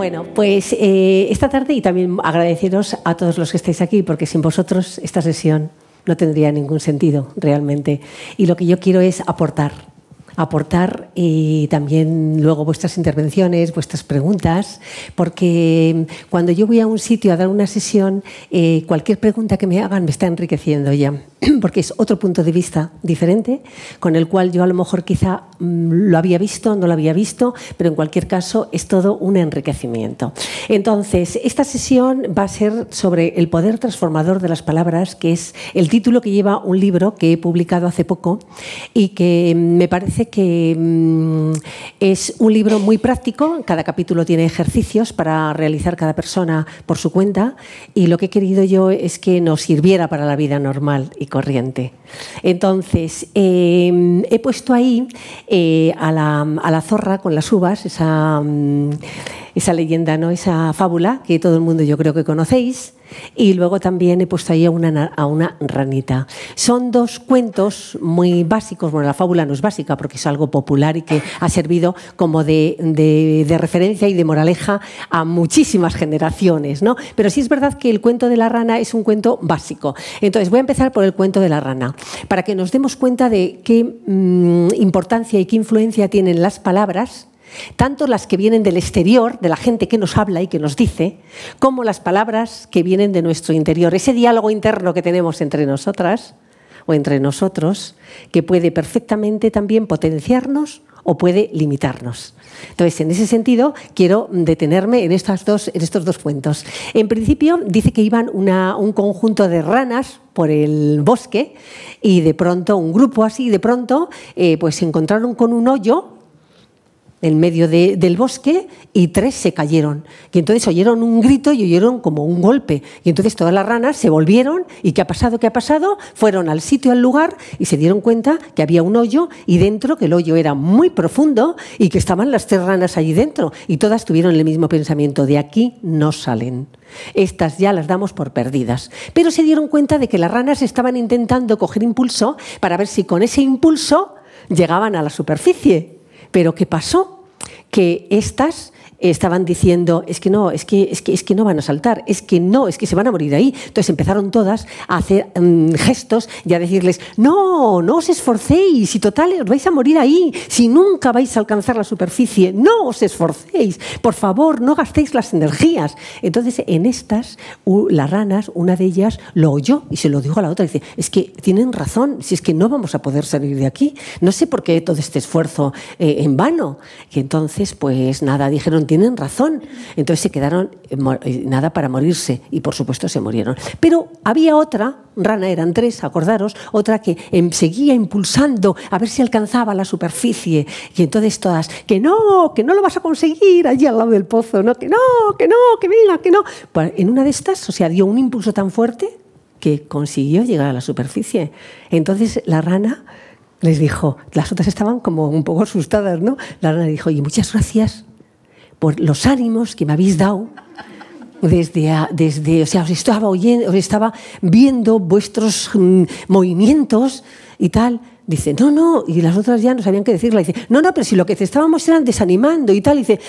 Bueno, pues esta tarde, y también agradeceros a todos los que estáis aquí, porque sin vosotros esta sesión no tendría ningún sentido realmente. Y lo que yo quiero es aportar y también luego vuestras intervenciones, vuestras preguntas, porque cuando yo voy a un sitio a dar una sesión, cualquier pregunta que me hagan me está enriqueciendo ya, porque es otro punto de vista diferente, con el cual yo a lo mejor quizá lo había visto, no lo había visto, pero en cualquier caso es todo un enriquecimiento. Entonces, esta sesión va a ser sobre el poder transformador de las palabras, que es el título que lleva un libro que he publicado hace poco y que me parece que es un libro muy práctico. Cada capítulo tiene ejercicios para realizar cada persona por su cuenta, y lo que he querido yo es que nos sirviera para la vida normal y corriente. Entonces, he puesto ahí a la zorra con las uvas, esa leyenda, ¿no? Esa fábula que todo el mundo yo creo que conocéis. Y luego también he puesto ahí a una ranita. Son dos cuentos muy básicos. Bueno, la fábula no es básica porque es algo popular y que ha servido como de referencia y de moraleja a muchísimas generaciones, ¿no? Pero sí es verdad que el cuento de la rana es un cuento básico. Entonces voy a empezar por el cuento de la rana, para que nos demos cuenta de qué importancia y qué influencia tienen las palabras, tanto las que vienen del exterior, de la gente que nos habla y que nos dice, como las palabras que vienen de nuestro interior. Ese diálogo interno que tenemos entre nosotras o entre nosotros, que puede perfectamente también potenciarnos o puede limitarnos. Entonces, en ese sentido, quiero detenerme en estos dos cuentos. En principio, dice que iban un conjunto de ranas por el bosque y de pronto, un grupo así, de pronto, pues se encontraron con un hoyo en medio del bosque y 3 se cayeron. Y entonces oyeron un grito y oyeron como un golpe. Y entonces todas las ranas se volvieron y ¿qué ha pasado? ¿Qué ha pasado? Fueron al sitio, al lugar, y se dieron cuenta que había un hoyo y dentro, que el hoyo era muy profundo y que estaban las 3 ranas allí dentro. Y todas tuvieron el mismo pensamiento: de aquí no salen. Estas ya las damos por perdidas. Pero se dieron cuenta de que las ranas estaban intentando coger impulso para ver si con ese impulso llegaban a la superficie. Pero ¿qué pasó? Que estas estaban diciendo: es que no van a saltar, es que se van a morir ahí. Entonces empezaron todas a hacer gestos y a decirles: no os esforcéis, y total os vais a morir ahí, si nunca vais a alcanzar la superficie, no os esforcéis, por favor, no gastéis las energías. Entonces en estas, las ranas, una de ellas lo oyó y se lo dijo a la otra, dice: es que tienen razón, si es que no vamos a poder salir de aquí, no sé por qué todo este esfuerzo en vano. Y entonces, pues nada, dijeron: tienen razón. Entonces se quedaron nada para morirse y por supuesto se murieron. Pero había otra rana, eran 3, acordaros, otra que seguía impulsando a ver si alcanzaba la superficie, y entonces todas: que no lo vas a conseguir allí al lado del pozo, no, que venga, que no. Pues en una de estas, o sea, dio un impulso tan fuerte que consiguió llegar a la superficie. Entonces la rana les dijo, las otras estaban como un poco asustadas, ¿no? La rana dijo: oye, muchas gracias por los ánimos que me habéis dado o sea, os estaba viendo vuestros movimientos y tal. Dice: no, y las otras ya no sabían qué decirle. Dice: no, pero si lo que te estábamos eran desanimando y tal. Dice: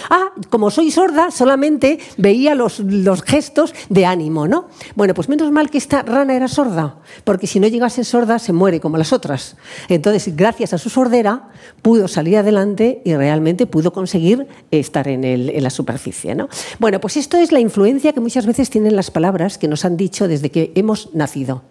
como soy sorda, solamente veía los gestos de ánimo, ¿no? Bueno, pues menos mal que esta rana era sorda, porque si no llegase sorda se muere como las otras. Entonces, gracias a su sordera, pudo salir adelante y realmente pudo conseguir estar en la superficie, ¿no? Bueno, pues esto es la influencia que muchas veces tienen las palabras que nos han dicho desde que hemos nacido.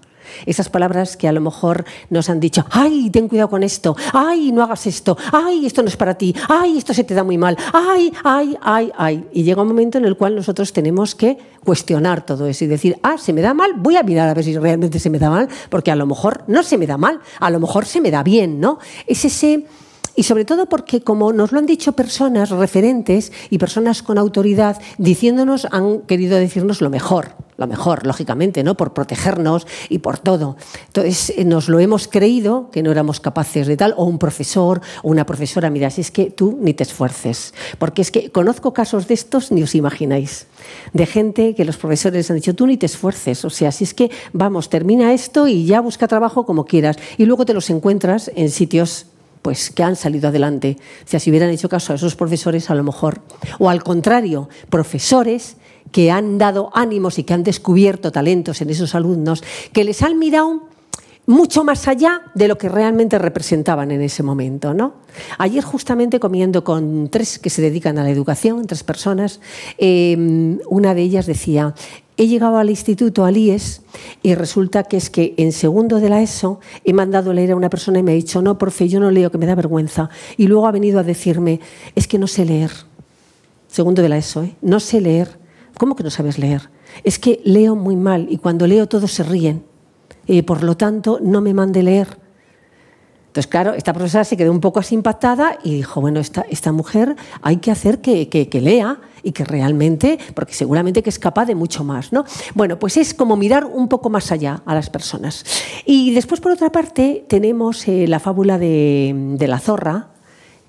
Esas palabras que a lo mejor nos han dicho: ¡ay, ten cuidado con esto! ¡Ay, no hagas esto! ¡Ay, esto no es para ti! ¡Ay, esto se te da muy mal! ¡Ay! Y llega un momento en el cual nosotros tenemos que cuestionar todo eso y decir: se me da mal, voy a mirar a ver si realmente se me da mal, porque a lo mejor no se me da mal, a lo mejor se me da bien, ¿no? Es ese... Y sobre todo porque, como nos lo han dicho personas referentes y personas con autoridad, diciéndonos, han querido decirnos lo mejor, lógicamente, ¿no? Por protegernos y por todo. Entonces, nos lo hemos creído que no éramos capaces de tal, o un profesor o una profesora: mira, si es que tú ni te esfuerces. Porque es que conozco casos de estos, ni os imagináis, de gente que los profesores han dicho: tú ni te esfuerces, o sea, si es que, vamos, termina esto y ya busca trabajo como quieras. Y luego te los encuentras en sitios pues que han salido adelante. O sea, si hubieran hecho caso a esos profesores, a lo mejor. O al contrario, profesores que han dado ánimos y que han descubierto talentos en esos alumnos, que les han mirado mucho más allá de lo que realmente representaban en ese momento, ¿no? Ayer, justamente comiendo con 3 que se dedican a la educación, 3 personas, una de ellas decía: he llegado al instituto, al IES, y resulta que es que en segundo de la ESO he mandado leer a una persona y me ha dicho: no, profe, yo no leo, que me da vergüenza. Y luego ha venido a decirme: es que no sé leer. Segundo de la ESO, ¿eh? No sé leer. ¿Cómo que no sabes leer? Es que leo muy mal y cuando leo todos se ríen. Por lo tanto, no me mande leer. Entonces, claro, esta profesora se quedó un poco así impactada y dijo: bueno, esta mujer hay que hacer que lea y que realmente, porque seguramente que es capaz de mucho más, ¿no? Bueno, pues es como mirar un poco más allá a las personas. Y después, por otra parte, tenemos la fábula de la zorra,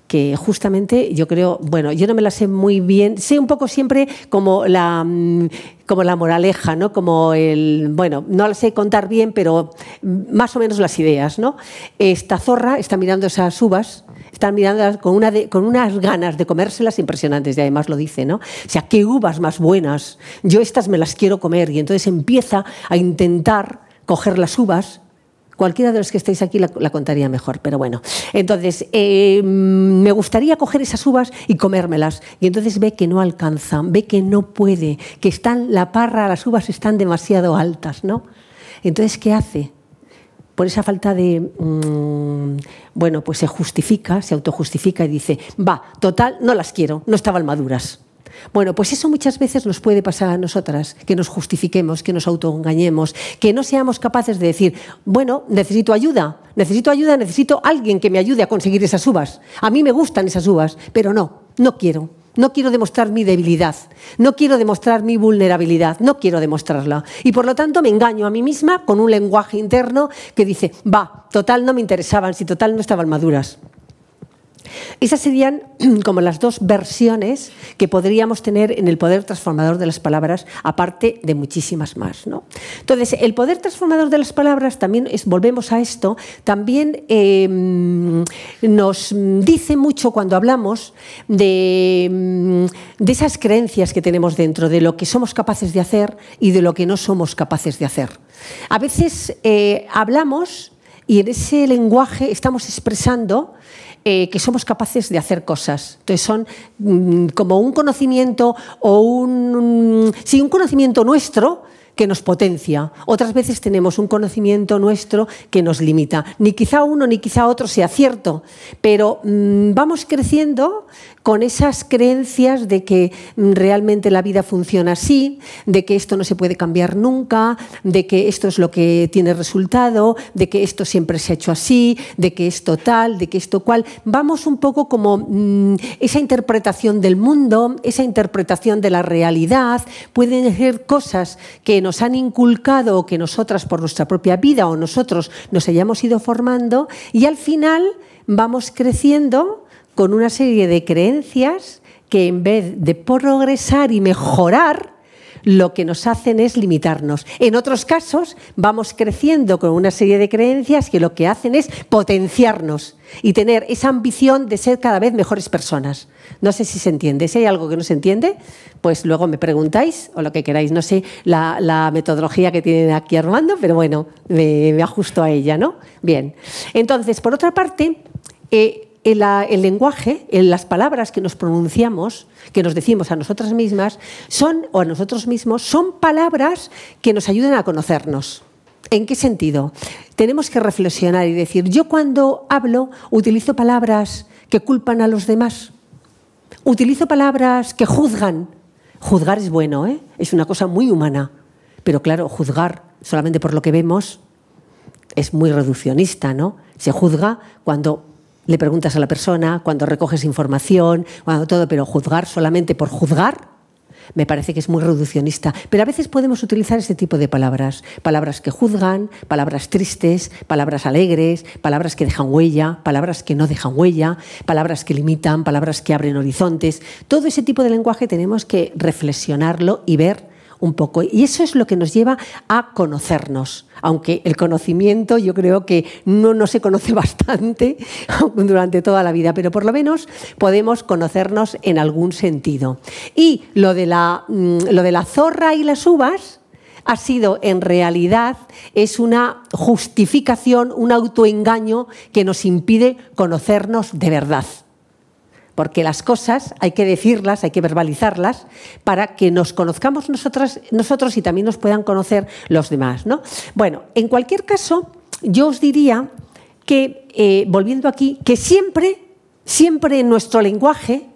que justamente yo creo, bueno, yo no me la sé muy bien, sé un poco siempre como la moraleja, ¿no? Como bueno, no la sé contar bien, pero más o menos las ideas, ¿no? Esta zorra está mirando esas uvas, están mirándolas con unas ganas de comérselas impresionantes, y además lo dice, ¿no? O sea, qué uvas más buenas, yo estas me las quiero comer, y entonces empieza a intentar coger las uvas. Cualquiera de los que estáis aquí la contaría mejor, pero bueno. Entonces, me gustaría coger esas uvas y comérmelas. Y entonces ve que no alcanzan, ve que no puede, que las uvas están demasiado altas, ¿no? Entonces, ¿qué hace? Por esa falta de... bueno, pues se autojustifica y dice: va, total, no las quiero, no estaban maduras. Bueno, pues eso muchas veces nos puede pasar a nosotras, que nos justifiquemos, que nos autoengañemos, que no seamos capaces de decir: bueno, necesito ayuda, necesito alguien que me ayude a conseguir esas uvas. A mí me gustan esas uvas, pero no quiero. No quiero demostrar mi debilidad, no quiero demostrar mi vulnerabilidad, no quiero demostrarla. Y por lo tanto me engaño a mí misma con un lenguaje interno que dice: va, total, no me interesaban, si total no estaban maduras. Esas serían como las 2 versiones que podríamos tener en el poder transformador de las palabras, aparte de muchísimas más, ¿no? Entonces, el poder transformador de las palabras también volvemos a esto, también nos dice mucho cuando hablamos de esas creencias que tenemos dentro, de lo que somos capaces de hacer y de lo que no somos capaces de hacer. A veces hablamos y en ese lenguaje estamos expresando que somos capaces de hacer cosas. Entonces son como un conocimiento o un conocimiento nuestro que nos potencia. Otras veces tenemos un conocimiento nuestro que nos limita. Ni quizá uno ni quizá otro sea cierto, pero vamos creciendo con esas creencias de que realmente la vida funciona así, de que esto no se puede cambiar nunca, de que esto es lo que tiene resultado, de que esto siempre se ha hecho así, de que esto tal, de que esto cual. Vamos un poco como esa interpretación del mundo, esa interpretación de la realidad. Pueden ser cosas que nos han inculcado o que nosotras por nuestra propia vida o nosotros nos hayamos ido formando, y al final vamos creciendo con una serie de creencias que en vez de progresar y mejorar, lo que nos hacen es limitarnos. En otros casos vamos creciendo con una serie de creencias que lo que hacen es potenciarnos y tener esa ambición de ser cada vez mejores personas. No sé si se entiende. Si hay algo que no se entiende, pues luego me preguntáis o lo que queráis. No sé la metodología que tiene aquí Armando, pero bueno, me ajusto a ella, ¿no? Bien. Entonces, por otra parte, el lenguaje, las palabras que nos pronunciamos, que nos decimos a nosotras mismas, o a nosotros mismos, son palabras que nos ayudan a conocernos. ¿En qué sentido? Tenemos que reflexionar y decir: yo cuando hablo utilizo palabras que culpan a los demás, utilizo palabras que juzgan. Juzgar es bueno, ¿eh? Es una cosa muy humana, pero claro, juzgar solamente por lo que vemos es muy reduccionista, ¿no? Se juzga cuando le preguntas a la persona, cuando recoges información, cuando todo, pero juzgar solamente por juzgar me parece que es muy reduccionista. Pero a veces podemos utilizar este tipo de palabras. Palabras que juzgan, palabras tristes, palabras alegres, palabras que dejan huella, palabras que no dejan huella, palabras que limitan, palabras que abren horizontes. Todo ese tipo de lenguaje tenemos que reflexionarlo y ver un poco. Y eso es lo que nos lleva a conocernos. Aunque el conocimiento yo creo que no se conoce bastante durante toda la vida, pero por lo menos podemos conocernos en algún sentido. Y lo de la zorra y las uvas ha sido, en realidad, es una justificación, un autoengaño que nos impide conocernos de verdad. Porque las cosas hay que decirlas, hay que verbalizarlas para que nos conozcamos nosotros y también nos puedan conocer los demás, ¿no? Bueno, en cualquier caso, yo os diría que, volviendo aquí, que siempre en nuestro lenguaje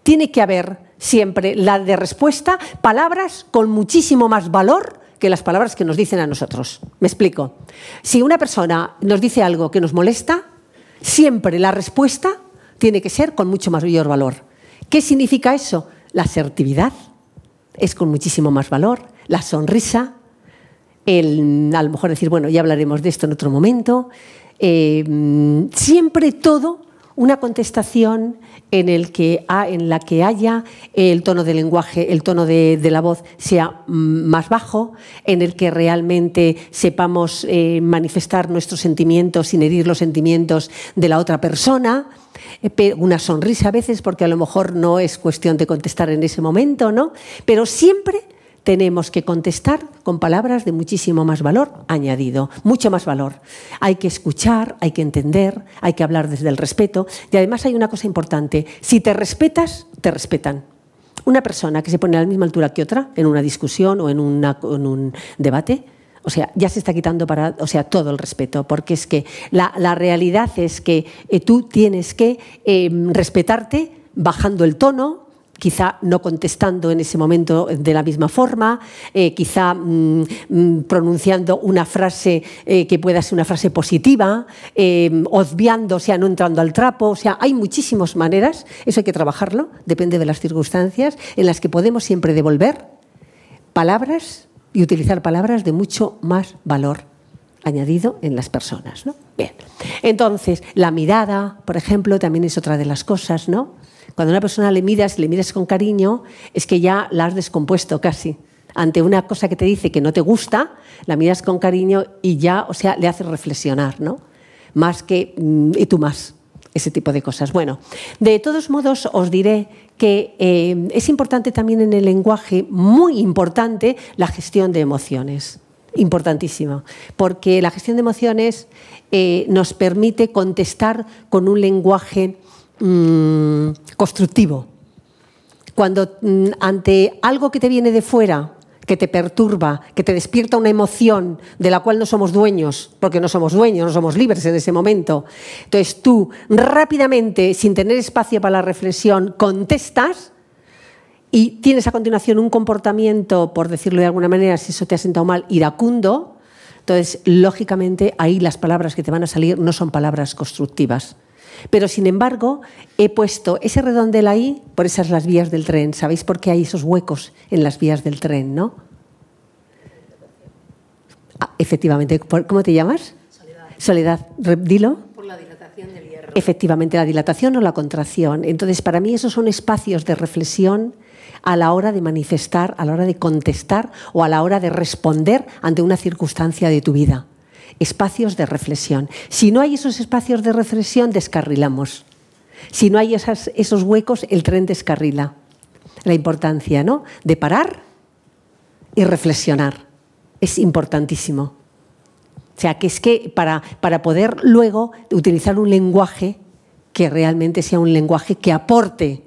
tiene que haber siempre la de respuesta, palabras con muchísimo más valor que las palabras que nos dicen a nosotros. Me explico. Si una persona nos dice algo que nos molesta, siempre la respuesta tiene que ser con mucho mayor valor. ¿Qué significa eso? La asertividad es con muchísimo más valor, la sonrisa, a lo mejor decir, bueno, ya hablaremos de esto en otro momento. Siempre todo una contestación en la que haya el tono del lenguaje, el tono de la voz sea más bajo, en el que realmente sepamos manifestar nuestros sentimientos sin herir los sentimientos de la otra persona. Una sonrisa a veces, porque a lo mejor no es cuestión de contestar en ese momento, ¿no? Pero siempre tenemos que contestar con palabras de muchísimo más valor añadido, mucho más valor. Hay que escuchar, hay que entender, hay que hablar desde el respeto. Y además hay una cosa importante, si te respetas, te respetan. Una persona que se pone a la misma altura que otra en una discusión o en un debate, o sea, ya se está quitando todo el respeto, porque es que la realidad es que tú tienes que respetarte bajando el tono, quizá no contestando en ese momento de la misma forma, quizá pronunciando una frase que pueda ser una frase positiva, obviando, o sea, no entrando al trapo. O sea, hay muchísimas maneras, eso hay que trabajarlo, depende de las circunstancias, en las que podemos siempre devolver palabras y utilizar palabras de mucho más valor añadido en las personas, ¿no? Bien. Entonces, la mirada, por ejemplo, también es otra de las cosas, ¿no? Cuando a una persona le miras con cariño, es que ya la has descompuesto casi. Ante una cosa que te dice que no te gusta, la miras con cariño y ya, o sea, le haces reflexionar, ¿no? Más que, y tú más, ese tipo de cosas. Bueno, de todos modos os diré que es importante también en el lenguaje, muy importante, la gestión de emociones. Importantísimo, porque la gestión de emociones nos permite contestar con un lenguaje constructivo. Cuando ante algo que te viene de fuera, que te perturba, que te despierta una emoción de la cual no somos dueños, porque no somos dueños, no somos libres en ese momento, entonces tú rápidamente, sin tener espacio para la reflexión, contestas y tienes a continuación un comportamiento, por decirlo de alguna manera, si eso te ha sentado mal, iracundo. Entonces, lógicamente, ahí las palabras que te van a salir no son palabras constructivas. Pero, sin embargo, he puesto ese redondel ahí por esas las vías del tren. ¿Sabéis por qué hay esos huecos en las vías del tren, no? Efectivamente. ¿Cómo te llamas? Soledad. Dilo. Por la dilatación del hierro. Efectivamente, la dilatación o la contracción. Entonces, para mí esos son espacios de reflexión a la hora de manifestar, a la hora de contestar o a la hora de responder ante una circunstancia de tu vida. Espacios de reflexión. Si no hay esos espacios de reflexión, descarrilamos. Si no hay esos huecos, el tren descarrila. La importancia, ¿no?, de parar y reflexionar. Es importantísimo. O sea, que es que para poder luego utilizar un lenguaje que realmente sea un lenguaje que aporte,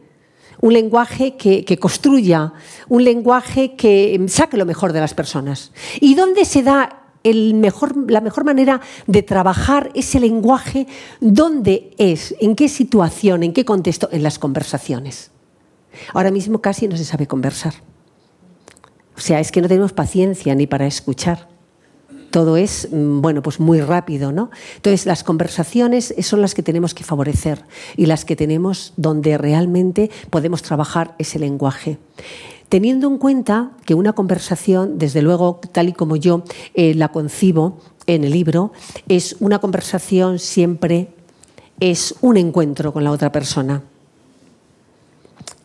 un lenguaje que construya, un lenguaje que saque lo mejor de las personas. ¿Y dónde se da la mejor manera de trabajar ese lenguaje? ¿Dónde es? ¿En qué situación? ¿En qué contexto? En las conversaciones. Ahora mismo casi no se sabe conversar. O sea, es que no tenemos paciencia ni para escuchar. Todo es, bueno, pues muy rápido, ¿no? Entonces, las conversaciones son las que tenemos que favorecer y las que tenemos donde realmente podemos trabajar ese lenguaje. Teniendo en cuenta que una conversación, desde luego, tal y como yo la concibo en el libro, es una conversación siempre, es un encuentro con la otra persona.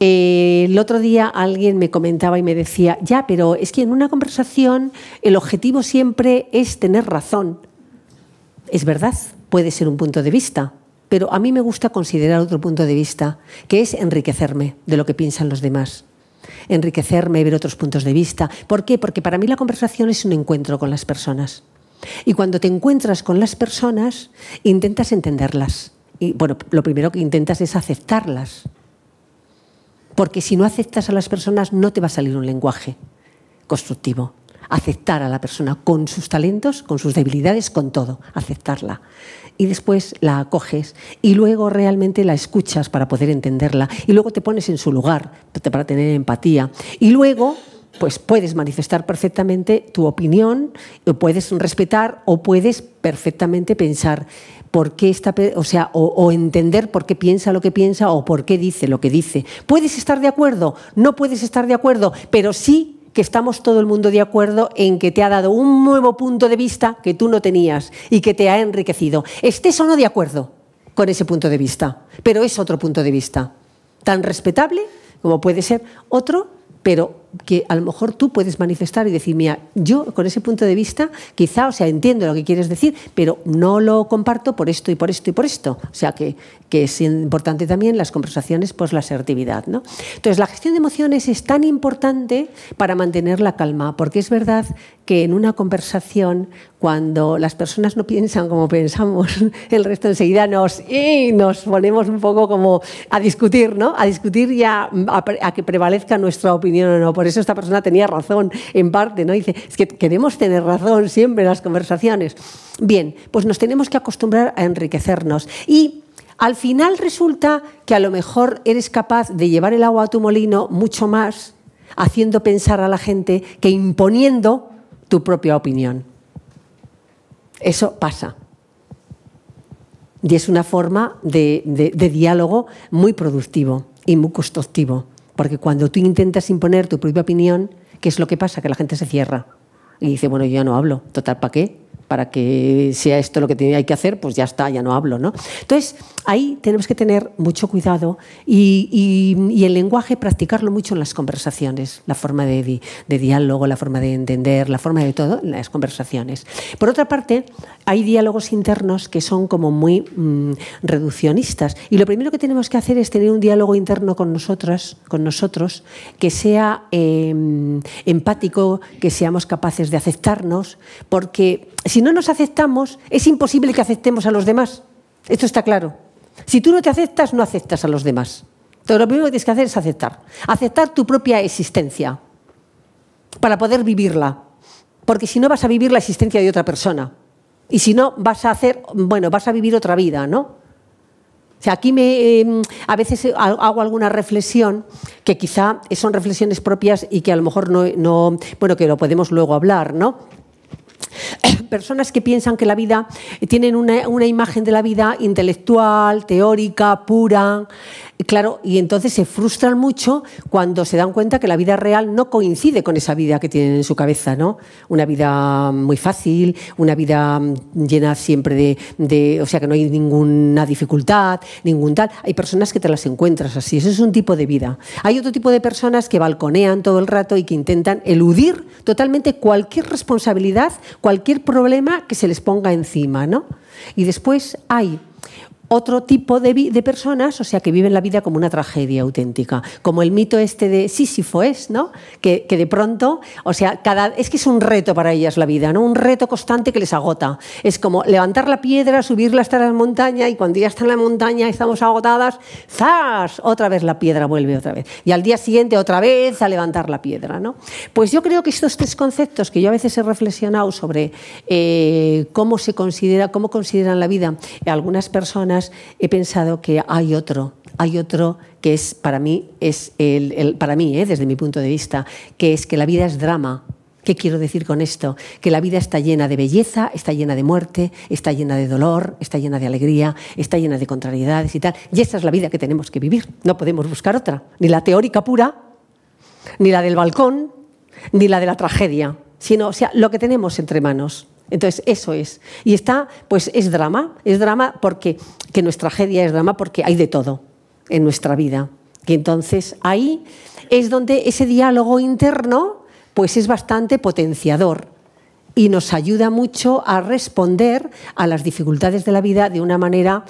El otro día alguien me comentaba y me decía, ya, pero es que en una conversación el objetivo siempre es tener razón. Es verdad, puede ser un punto de vista, pero a mí me gusta considerar otro punto de vista, que es enriquecerme de lo que piensan los demás. Enriquecerme, ver otros puntos de vista. ¿Por qué? Porque para mí la conversación es un encuentro con las personas. Y cuando te encuentras con las personas, intentas entenderlas. Y bueno, lo primero que intentas es aceptarlas. Porque si no aceptas a las personas, no te va a salir un lenguaje constructivo. Aceptar a la persona con sus talentos, con sus debilidades, con todo. Aceptarla. Y después la acoges y luego realmente la escuchas para poder entenderla. Y luego te pones en su lugar para tener empatía. Y luego pues puedes manifestar perfectamente tu opinión, o puedes respetar o puedes perfectamente pensar por qué está, o entender por qué piensa lo que piensa o por qué dice lo que dice. ¿Puedes estar de acuerdo? No puedes estar de acuerdo, pero sí que estamos todo el mundo de acuerdo en que te ha dado un nuevo punto de vista que tú no tenías y que te ha enriquecido. Estés o no de acuerdo con ese punto de vista, pero es otro punto de vista, tan respetable como puede ser otro, pero que a lo mejor tú puedes manifestar y decir, mira, yo con ese punto de vista quizá, entiendo lo que quieres decir, pero no lo comparto por esto y por esto y por esto. O sea, que es importante también las conversaciones, pues la asertividad, ¿no? Entonces, la gestión de emociones es tan importante para mantener la calma, porque es verdad que en una conversación, cuando las personas no piensan como pensamos, el resto enseguida nos ponemos un poco como a discutir, ¿no? A discutir y a que prevalezca nuestra opinión o no. Por eso esta persona tenía razón, en parte, ¿no? Dice, es que queremos tener razón siempre en las conversaciones. Bien, pues nos tenemos que acostumbrar a enriquecernos. Y al final resulta que a lo mejor eres capaz de llevar el agua a tu molino mucho más haciendo pensar a la gente que imponiendo tu propia opinión. Eso pasa. Y es una forma de diálogo muy productivo y muy constructivo. Porque cuando tú intentas imponer tu propia opinión, ¿qué es lo que pasa? Que la gente se cierra y dice, bueno, yo ya no hablo. Total, ¿para qué? Para que sea esto lo que hay que hacer, pues ya está, ya no hablo, ¿no? Entonces, ahí tenemos que tener mucho cuidado y el lenguaje practicarlo mucho en las conversaciones, la forma de diálogo, la forma de entender, la forma de todo en las conversaciones. Por otra parte, hay diálogos internos que son como muy reduccionistas y lo primero que tenemos que hacer es tener un diálogo interno con nosotros que sea empático, que seamos capaces de aceptarnos, porque si no nos aceptamos, es imposible que aceptemos a los demás. Esto está claro. Si tú no te aceptas, no aceptas a los demás. Entonces, lo primero que tienes que hacer es aceptar. Aceptar tu propia existencia para poder vivirla. Porque si no, vas a vivir la existencia de otra persona. Y si no, vas a vivir otra vida, ¿no? O sea, aquí a veces hago alguna reflexión que quizá son reflexiones propias y que a lo mejor que lo podemos luego hablar, ¿no? Personas que piensan que la vida, tienen una imagen de la vida intelectual, teórica, pura, claro, y entonces se frustran mucho cuando se dan cuenta que la vida real no coincide con esa vida que tienen en su cabeza, ¿no? Una vida muy fácil, una vida llena siempre o sea, que no hay ninguna dificultad, ningún tal. Hay personas que te las encuentras así, eso es un tipo de vida. Hay otro tipo de personas que balconean todo el rato y que intentan eludir totalmente cualquier responsabilidad, cualquier problema que se les ponga encima, ¿no? Y después hay otro tipo de personas, o sea, que viven la vida como una tragedia auténtica, como el mito este de Sísifo ¿no? Que de pronto, o sea, es que es un reto para ellas la vida, ¿no? Un reto constante que les agota. Es como levantar la piedra, subirla hasta la montaña y cuando ya está en la montaña y estamos agotadas, ¡zas! Otra vez la piedra vuelve otra vez. Y al día siguiente otra vez a levantar la piedra, ¿no? Pues yo creo que estos tres conceptos que yo a veces he reflexionado sobre cómo consideran la vida algunas personas, he pensado que hay otro que es para mí, desde mi punto de vista, que es que la vida es drama. ¿Qué quiero decir con esto? Que la vida está llena de belleza, está llena de muerte, está llena de dolor, está llena de alegría, está llena de contrariedades y tal. Y esta es la vida que tenemos que vivir. No podemos buscar otra. Ni la teórica pura, ni la del balcón, ni la de la tragedia, sino, o sea, lo que tenemos entre manos. Entonces, eso es. Y pues es drama porque que nuestra tragedia es drama porque hay de todo en nuestra vida, Y entonces ahí es donde ese diálogo interno pues es bastante potenciador y nos ayuda mucho a responder a las dificultades de la vida de una manera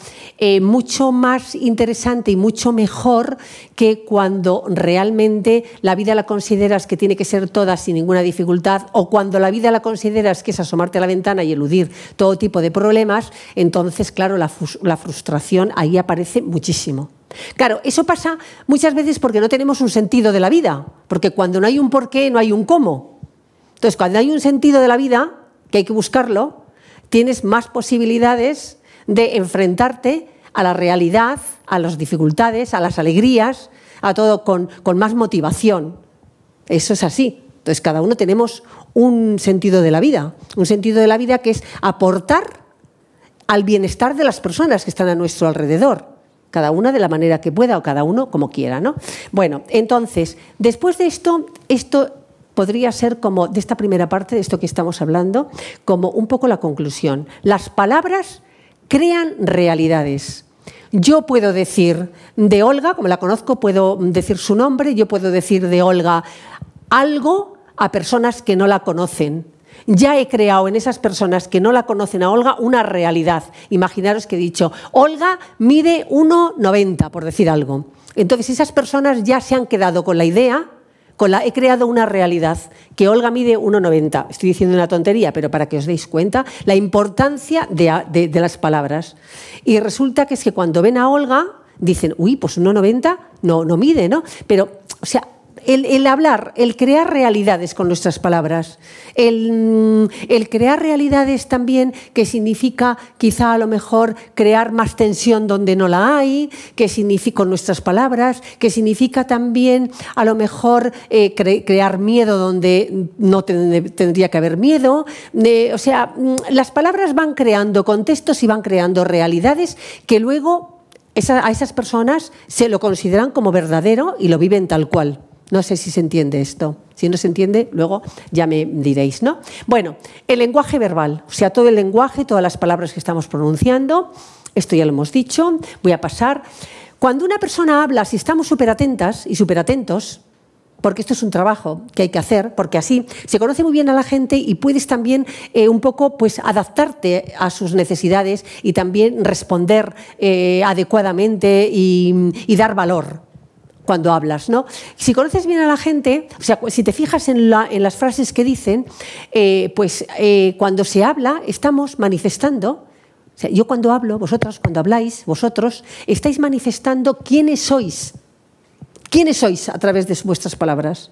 mucho más interesante y mucho mejor que cuando realmente la vida la consideras que tiene que ser toda sin ninguna dificultad, o cuando la vida la consideras que es asomarte a la ventana y eludir todo tipo de problemas. Entonces, claro, la frustración ahí aparece muchísimo. Claro, eso pasa muchas veces porque no tenemos un sentido de la vida, porque cuando no hay un porqué no hay un cómo. Entonces, cuando hay un sentido de la vida, que hay que buscarlo, tienes más posibilidades de enfrentarte a la realidad, a las dificultades, a las alegrías, a todo con más motivación. Eso es así. Entonces, cada uno tenemos un sentido de la vida que es aportar al bienestar de las personas que están a nuestro alrededor, cada una de la manera que pueda o cada uno como quiera, ¿no? Bueno, entonces, después de esto podría ser como, de esta primera parte, de esto que estamos hablando, como un poco la conclusión. Las palabras crean realidades. Yo puedo decir de Olga, como la conozco, puedo decir su nombre, yo puedo decir de Olga algo a personas que no la conocen. Ya he creado en esas personas que no la conocen a Olga una realidad. Imaginaros que he dicho, Olga mide 1,90, por decir algo. Entonces esas personas ya se han quedado con la idea, he creado una realidad, que Olga mide 1,90. Estoy diciendo una tontería, pero para que os deis cuenta la importancia de las palabras. Y resulta que es que cuando ven a Olga, dicen, uy, pues 1,90 no mide, ¿no? Pero, o sea, el hablar, el crear realidades con nuestras palabras, el crear realidades también que significa quizá a lo mejor crear más tensión donde no la hay, que significa con nuestras palabras, que significa también a lo mejor crear miedo donde no tendría que haber miedo. O sea, las palabras van creando contextos y van creando realidades que luego a esas personas se lo consideran como verdadero y lo viven tal cual. No sé si se entiende esto. Si no se entiende, luego ya me diréis, ¿no? Bueno, el lenguaje verbal, o sea, todo el lenguaje, todas las palabras que estamos pronunciando, esto ya lo hemos dicho, voy a pasar. Cuando una persona habla, si estamos súper atentas y súper atentos, porque esto es un trabajo que hay que hacer, porque así se conoce muy bien a la gente y puedes también un poco pues, adaptarte a sus necesidades y también responder adecuadamente y dar valor cuando hablas, ¿no? Si conoces bien a la gente, o sea, si te fijas en las frases que dicen, cuando se habla estamos manifestando, o sea, yo cuando hablo, vosotras cuando habláis, vosotros estáis manifestando quiénes sois a través de vuestras palabras.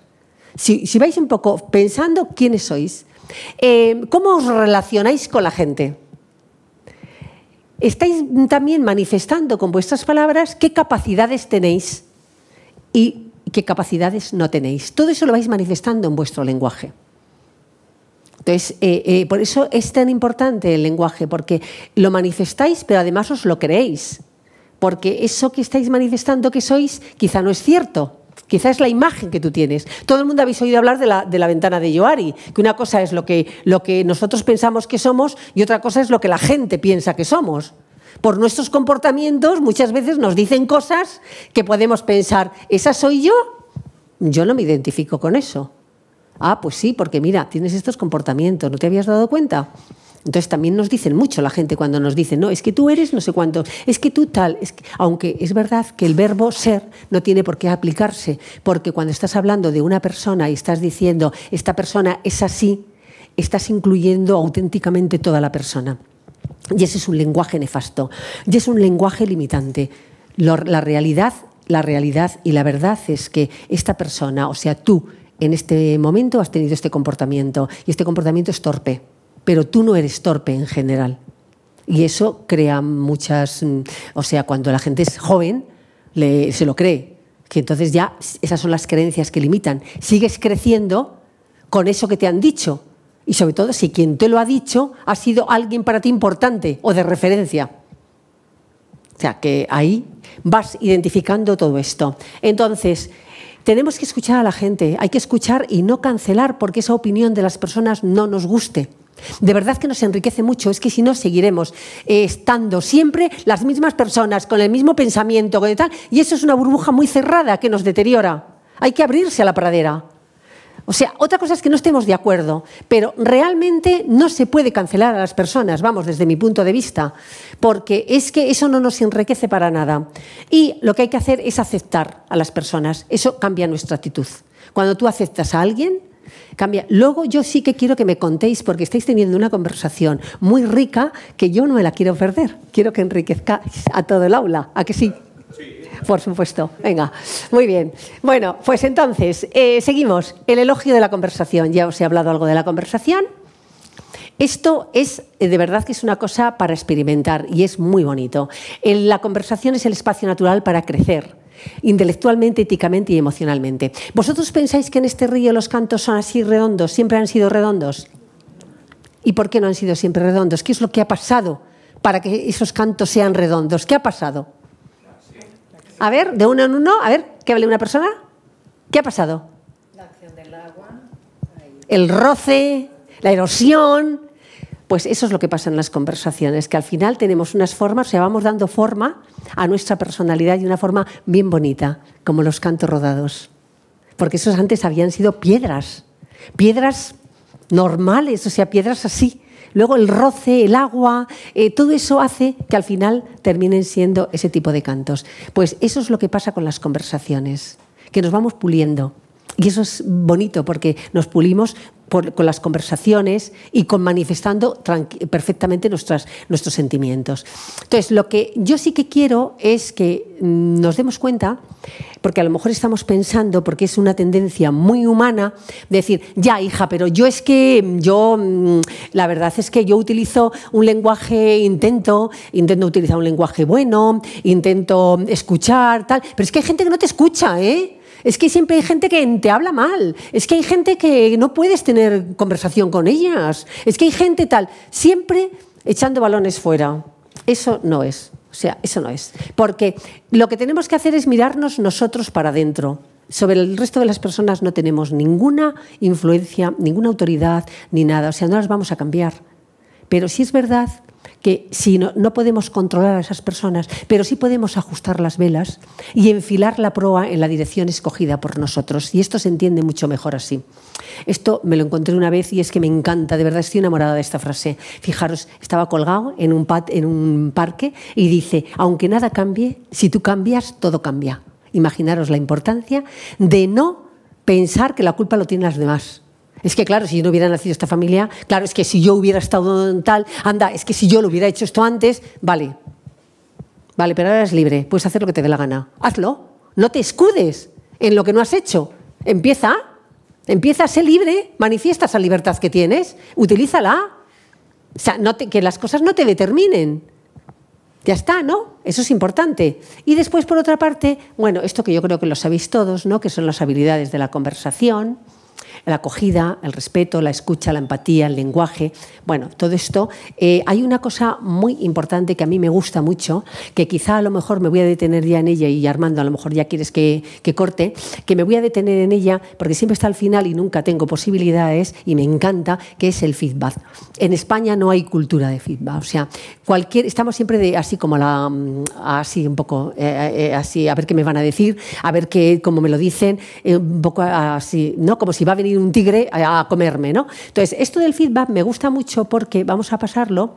Si vais un poco pensando quiénes sois, ¿cómo os relacionáis con la gente? Estáis también manifestando con vuestras palabras qué capacidades tenéis y qué capacidades no tenéis. Todo eso lo vais manifestando en vuestro lenguaje. Entonces, por eso es tan importante el lenguaje, porque lo manifestáis, pero además os lo creéis. Porque eso que estáis manifestando que sois, quizá no es cierto. Quizá es la imagen que tú tienes. Todo el mundo habéis oído hablar de la ventana de Johari, que una cosa es lo que nosotros pensamos que somos y otra cosa es lo que la gente piensa que somos. Por nuestros comportamientos muchas veces nos dicen cosas que podemos pensar, ¿esa soy yo? Yo no me identifico con eso. Ah, pues sí, porque mira, tienes estos comportamientos, ¿no te habías dado cuenta? Entonces también nos dicen mucho la gente cuando nos dicen, no, es que tú eres no sé cuánto, es que tú tal, aunque es verdad que el verbo ser no tiene por qué aplicarse, porque cuando estás hablando de una persona y estás diciendo, esta persona es así, estás incluyendo auténticamente toda la persona. Y ese es un lenguaje nefasto, y es un lenguaje limitante. La realidad y la verdad es que esta persona, o sea, tú, en este momento has tenido este comportamiento, y este comportamiento es torpe, pero tú no eres torpe en general. Y eso crea muchas... O sea, cuando la gente es joven, se lo cree, que entonces ya esas son las creencias que limitan. Sigues creciendo con eso que te han dicho, y sobre todo si quien te lo ha dicho ha sido alguien para ti importante o de referencia. O sea, que ahí vas identificando todo esto. Entonces, tenemos que escuchar a la gente, hay que escuchar y no cancelar porque esa opinión de las personas no nos guste. De verdad que nos enriquece mucho, es que si no seguiremos estando siempre las mismas personas, con el mismo pensamiento, con tal, y eso es una burbuja muy cerrada que nos deteriora. Hay que abrirse a la pradera. O sea, otra cosa es que no estemos de acuerdo, pero realmente no se puede cancelar a las personas, vamos, desde mi punto de vista, porque es que eso no nos enriquece para nada. Y lo que hay que hacer es aceptar a las personas, eso cambia nuestra actitud. Cuando tú aceptas a alguien, cambia. Luego yo sí que quiero que me contéis, porque estáis teniendo una conversación muy rica que yo no me la quiero perder. Quiero que enriquezcáis a todo el aula, ¿a que sí? Por supuesto. Venga, muy bien. Bueno, pues entonces, seguimos. El elogio de la conversación. Ya os he hablado algo de la conversación. Esto es, de verdad que es una cosa para experimentar y es muy bonito. La conversación es el espacio natural para crecer, intelectualmente, éticamente y emocionalmente. ¿Vosotros pensáis que en este río los cantos son así redondos? ¿Siempre han sido redondos? ¿Y por qué no han sido siempre redondos? ¿Qué es lo que ha pasado para que esos cantos sean redondos? ¿Qué ha pasado? A ver, de uno en uno, a ver, ¿qué hable una persona? ¿Qué ha pasado? La acción del agua. El roce, la erosión. Pues eso es lo que pasa en las conversaciones, que al final tenemos unas formas, o sea, vamos dando forma a nuestra personalidad y una forma bien bonita, como los cantos rodados. Porque esos antes habían sido piedras normales, o sea, piedras así. Luego el roce, el agua, todo eso hace que al final terminen siendo ese tipo de cantos. Pues eso es lo que pasa con las conversaciones, que nos vamos puliendo. Y eso es bonito porque nos pulimos con las conversaciones y con manifestando perfectamente nuestros sentimientos. Entonces, lo que yo sí que quiero es que nos demos cuenta, porque a lo mejor estamos pensando, porque es una tendencia muy humana, de decir, ya hija, pero la verdad es que yo utilizo un lenguaje, intento utilizar un lenguaje bueno, intento escuchar, tal, pero es que hay gente que no te escucha, ¿eh? Es que siempre hay gente que te habla mal, es que hay gente que no puedes tener conversación con ellas, es que hay gente tal, siempre echando balones fuera. Eso no es, o sea, eso no es. Porque lo que tenemos que hacer es mirarnos nosotros para adentro. Sobre el resto de las personas no tenemos ninguna influencia, ninguna autoridad, ni nada, o sea, no las vamos a cambiar. Pero sí es verdad que si no podemos controlar a esas personas, pero sí podemos ajustar las velas y enfilar la proa en la dirección escogida por nosotros. Y esto se entiende mucho mejor así. Esto me lo encontré una vez y es que me encanta, de verdad estoy enamorada de esta frase. Fijaros, estaba colgado en un parque y dice, aunque nada cambie, si tú cambias, todo cambia. Imaginaros la importancia de no pensar que la culpa lo tienen las demás. Es que, claro, si yo no hubiera nacido esta familia, claro, es que si yo hubiera estado en tal, anda, es que si yo lo hubiera hecho esto antes, vale, pero ahora eres libre, puedes hacer lo que te dé la gana. Hazlo, no te escudes en lo que no has hecho. Empieza a ser libre, manifiesta esa libertad que tienes, utilízala. O sea, que las cosas no te determinen. Ya está, ¿no? Eso es importante. Y después, por otra parte, bueno, esto que yo creo que lo sabéis todos, ¿no? Que son las habilidades de la conversación, la acogida, el respeto, la escucha, la empatía, el lenguaje. Bueno, todo esto. Hay una cosa muy importante que a mí me gusta mucho, que quizá a lo mejor me voy a detener ya en ella y Armando, a lo mejor ya quieres que corte, que me voy a detener en ella porque siempre está al final y nunca tengo posibilidades y me encanta, que es el feedback. En España no hay cultura de feedback. O sea, estamos siempre así como así un poco, así, a ver qué me van a decir, a ver cómo me lo dicen, un poco así, ¿no? Como si va a venir un tigre a comerme, ¿no? Entonces, esto del feedback me gusta mucho porque vamos a pasarlo,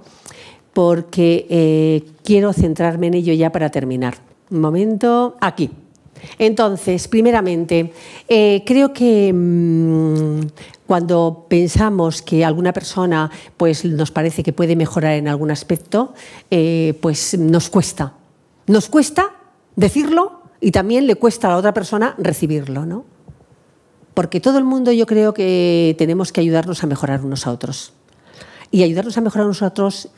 porque quiero centrarme en ello ya para terminar. Un momento, aquí. Entonces, primeramente, creo que cuando pensamos que alguna persona pues, nos parece que puede mejorar en algún aspecto, pues nos cuesta. Nos cuesta decirlo y también le cuesta a la otra persona recibirlo, ¿no? Porque todo el mundo yo creo que tenemos que ayudarnos a mejorar unos a otros. Y ayudarnos a mejorar unos a otros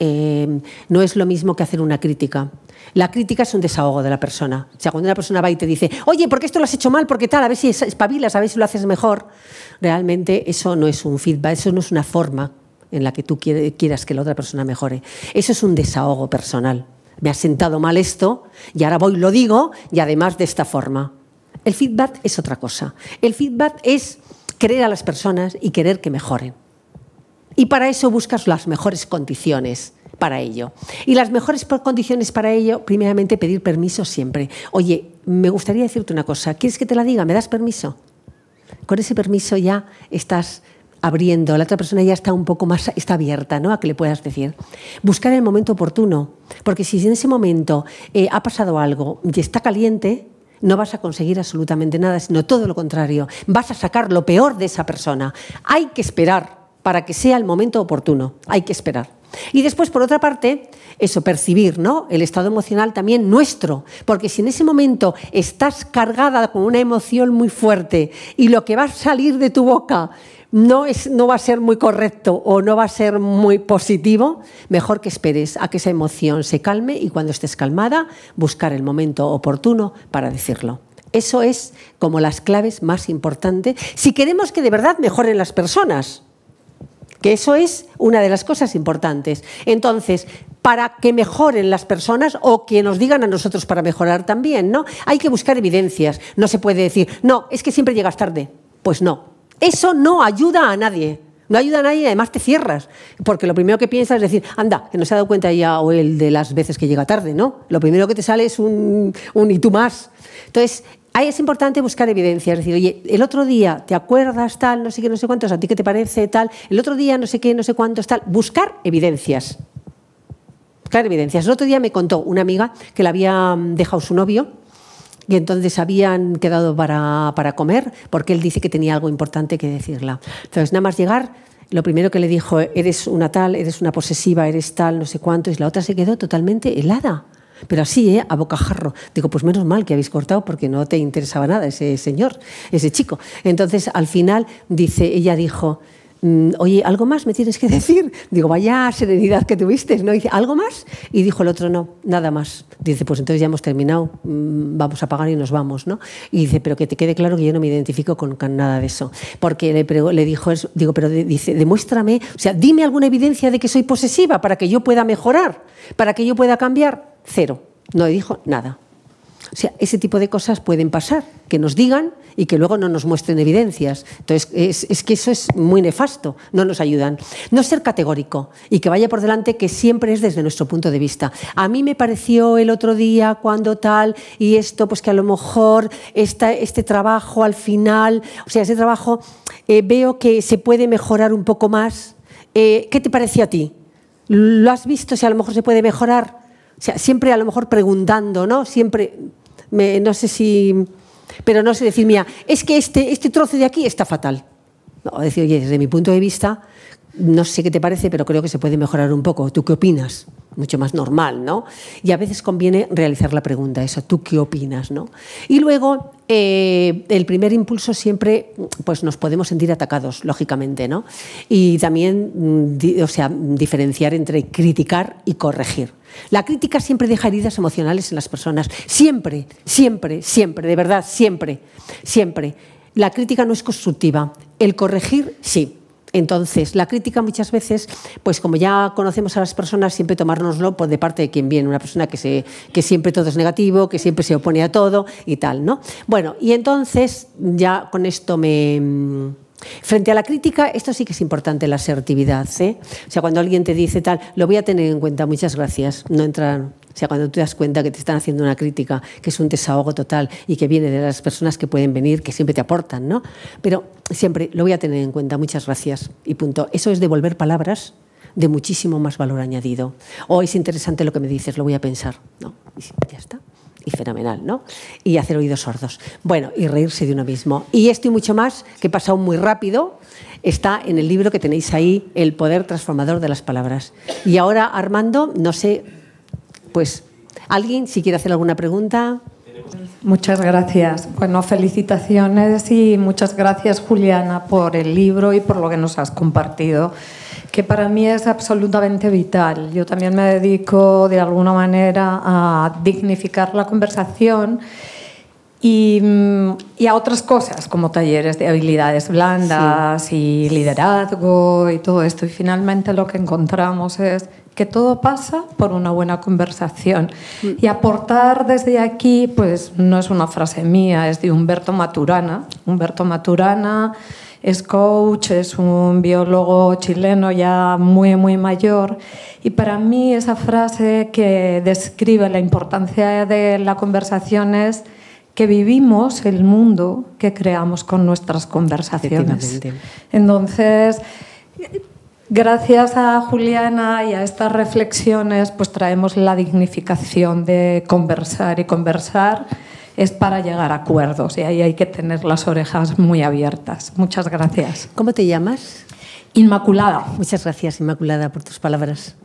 no es lo mismo que hacer una crítica. La crítica es un desahogo de la persona. O sea, cuando una persona va y te dice, oye, ¿por qué esto lo has hecho mal? ¿Por qué tal? A ver si espabilas, a ver si lo haces mejor. Realmente eso no es un feedback, eso no es una forma en la que tú quieras que la otra persona mejore. Eso es un desahogo personal. Me ha sentado mal esto y ahora voy y lo digo y además de esta forma. El feedback es otra cosa. El feedback es querer a las personas y querer que mejoren. Y para eso buscas las mejores condiciones para ello. Y las mejores condiciones para ello, primeramente, pedir permiso siempre. Oye, me gustaría decirte una cosa. ¿Quieres que te la diga? ¿Me das permiso? Con ese permiso ya estás abriendo. La otra persona ya está un poco más, está abierta, ¿no?, a que le puedas decir. Buscar el momento oportuno. Porque si en ese momento ha pasado algo y está caliente, no vas a conseguir absolutamente nada, sino todo lo contrario. Vas a sacar lo peor de esa persona. Hay que esperar para que sea el momento oportuno. Hay que esperar. Y después, por otra parte, eso, percibir, ¿no?, el estado emocional también nuestro. Porque si en ese momento estás cargada con una emoción muy fuerte y lo que va a salir de tu boca no va a ser muy correcto o no va a ser muy positivo, mejor que esperes a que esa emoción se calme y cuando estés calmada, buscar el momento oportuno para decirlo. Eso es como las claves más importantes si queremos que de verdad mejoren las personas. Que eso es una de las cosas importantes. Entonces, para que mejoren las personas o que nos digan a nosotros para mejorar también, ¿no? Hay que buscar evidencias. No se puede decir, no, es que siempre llegas tarde. Pues no. Eso no ayuda a nadie. No ayuda a nadie y además te cierras. Porque lo primero que piensas es decir, anda, que no se ha dado cuenta ya o él de las veces que llega tarde, ¿no? Lo primero que te sale es un y tú más. Entonces, ahí es importante buscar evidencias, es decir, oye, el otro día, ¿te acuerdas tal, no sé qué, no sé cuántos, a ti qué te parece tal? El otro día, no sé qué, no sé cuántos tal. Buscar evidencias. Buscar evidencias. El otro día me contó una amiga que le había dejado su novio y entonces habían quedado para comer porque él dice que tenía algo importante que decirla. Entonces, nada más llegar, lo primero que le dijo, eres una tal, eres una posesiva, eres tal, no sé cuánto, y la otra se quedó totalmente helada. Pero así, a bocajarro. Digo, pues menos mal que habéis cortado porque no te interesaba nada ese señor, ese chico. Entonces, al final, ella dijo, oye, ¿algo más me tienes que decir? Digo, vaya serenidad que tuviste, ¿no? Dice, ¿algo más? Y dijo el otro, no, nada más. Dice, pues entonces ya hemos terminado, vamos a pagar y nos vamos, ¿no? Y dice, pero que te quede claro que yo no me identifico con nada de eso. Porque le dijo eso, digo, pero dice, demuéstrame, o sea, dime alguna evidencia de que soy posesiva para que yo pueda mejorar, para que yo pueda cambiar. Cero. No le dijo nada. O sea, ese tipo de cosas pueden pasar, que nos digan y que luego no nos muestren evidencias. Entonces, es que eso es muy nefasto, no nos ayudan. No ser categórico y que vaya por delante que siempre es desde nuestro punto de vista. A mí me pareció el otro día cuando tal y esto, pues que a lo mejor este trabajo al final, o sea, ese trabajo veo que se puede mejorar un poco más. ¿Qué te pareció a ti? ¿Lo has visto si a lo mejor se puede mejorar? O sea, siempre a lo mejor preguntando, ¿no? Siempre, no sé si... Pero no sé decir, mira, es que este trozo de aquí está fatal. No, decir, oye, desde mi punto de vista, no sé qué te parece, pero creo que se puede mejorar un poco. ¿Tú qué opinas? Mucho más normal, ¿no? Y a veces conviene realizar la pregunta, eso, ¿tú qué opinas, no? Y luego, el primer impulso siempre, pues nos podemos sentir atacados, lógicamente, ¿no? Y también, o sea, diferenciar entre criticar y corregir. La crítica siempre deja heridas emocionales en las personas. Siempre, siempre, siempre, de verdad, siempre, siempre. La crítica no es constructiva. El corregir, sí. Entonces, la crítica muchas veces, pues como ya conocemos a las personas, siempre tomárnoslo de parte de quien viene, una persona que siempre todo es negativo, que siempre se opone a todo y tal, ¿no? Bueno, y entonces ya con esto frente a la crítica, esto sí que es importante, la asertividad, ¿eh? O sea, cuando alguien te dice tal, lo voy a tener en cuenta, muchas gracias, no entran... O sea, cuando te das cuenta que te están haciendo una crítica, que es un desahogo total y que viene de las personas que pueden venir, que siempre te aportan, ¿no? Pero siempre lo voy a tener en cuenta, muchas gracias y punto. Eso es devolver palabras de muchísimo más valor añadido. O es interesante lo que me dices, lo voy a pensar, ¿no? Y ya está. Y fenomenal, ¿no? Y hacer oídos sordos. Bueno, y reírse de uno mismo. Y esto y mucho más, que he pasado muy rápido, está en el libro que tenéis ahí, El poder transformador de las palabras. Y ahora, Armando, no sé... Pues, ¿alguien si quiere hacer alguna pregunta? Muchas gracias. Bueno, felicitaciones y muchas gracias, Juliana, por el libro y por lo que nos has compartido, que para mí es absolutamente vital. Yo también me dedico, de alguna manera, a dignificar la conversación y a otras cosas, como talleres de habilidades blandas y liderazgo y todo esto. Y finalmente lo que encontramos es que todo pasa por una buena conversación. Y aportar desde aquí, pues no es una frase mía, es de Humberto Maturana. Humberto Maturana es coach, es un biólogo chileno ya muy, muy mayor. Y para mí esa frase que describe la importancia de la conversación es que vivimos el mundo que creamos con nuestras conversaciones. Entonces, gracias a Juliana y a estas reflexiones, pues traemos la dignificación de conversar, y conversar es para llegar a acuerdos, y ahí hay que tener las orejas muy abiertas. Muchas gracias. ¿Cómo te llamas? Inmaculada. Muchas gracias, Inmaculada, por tus palabras.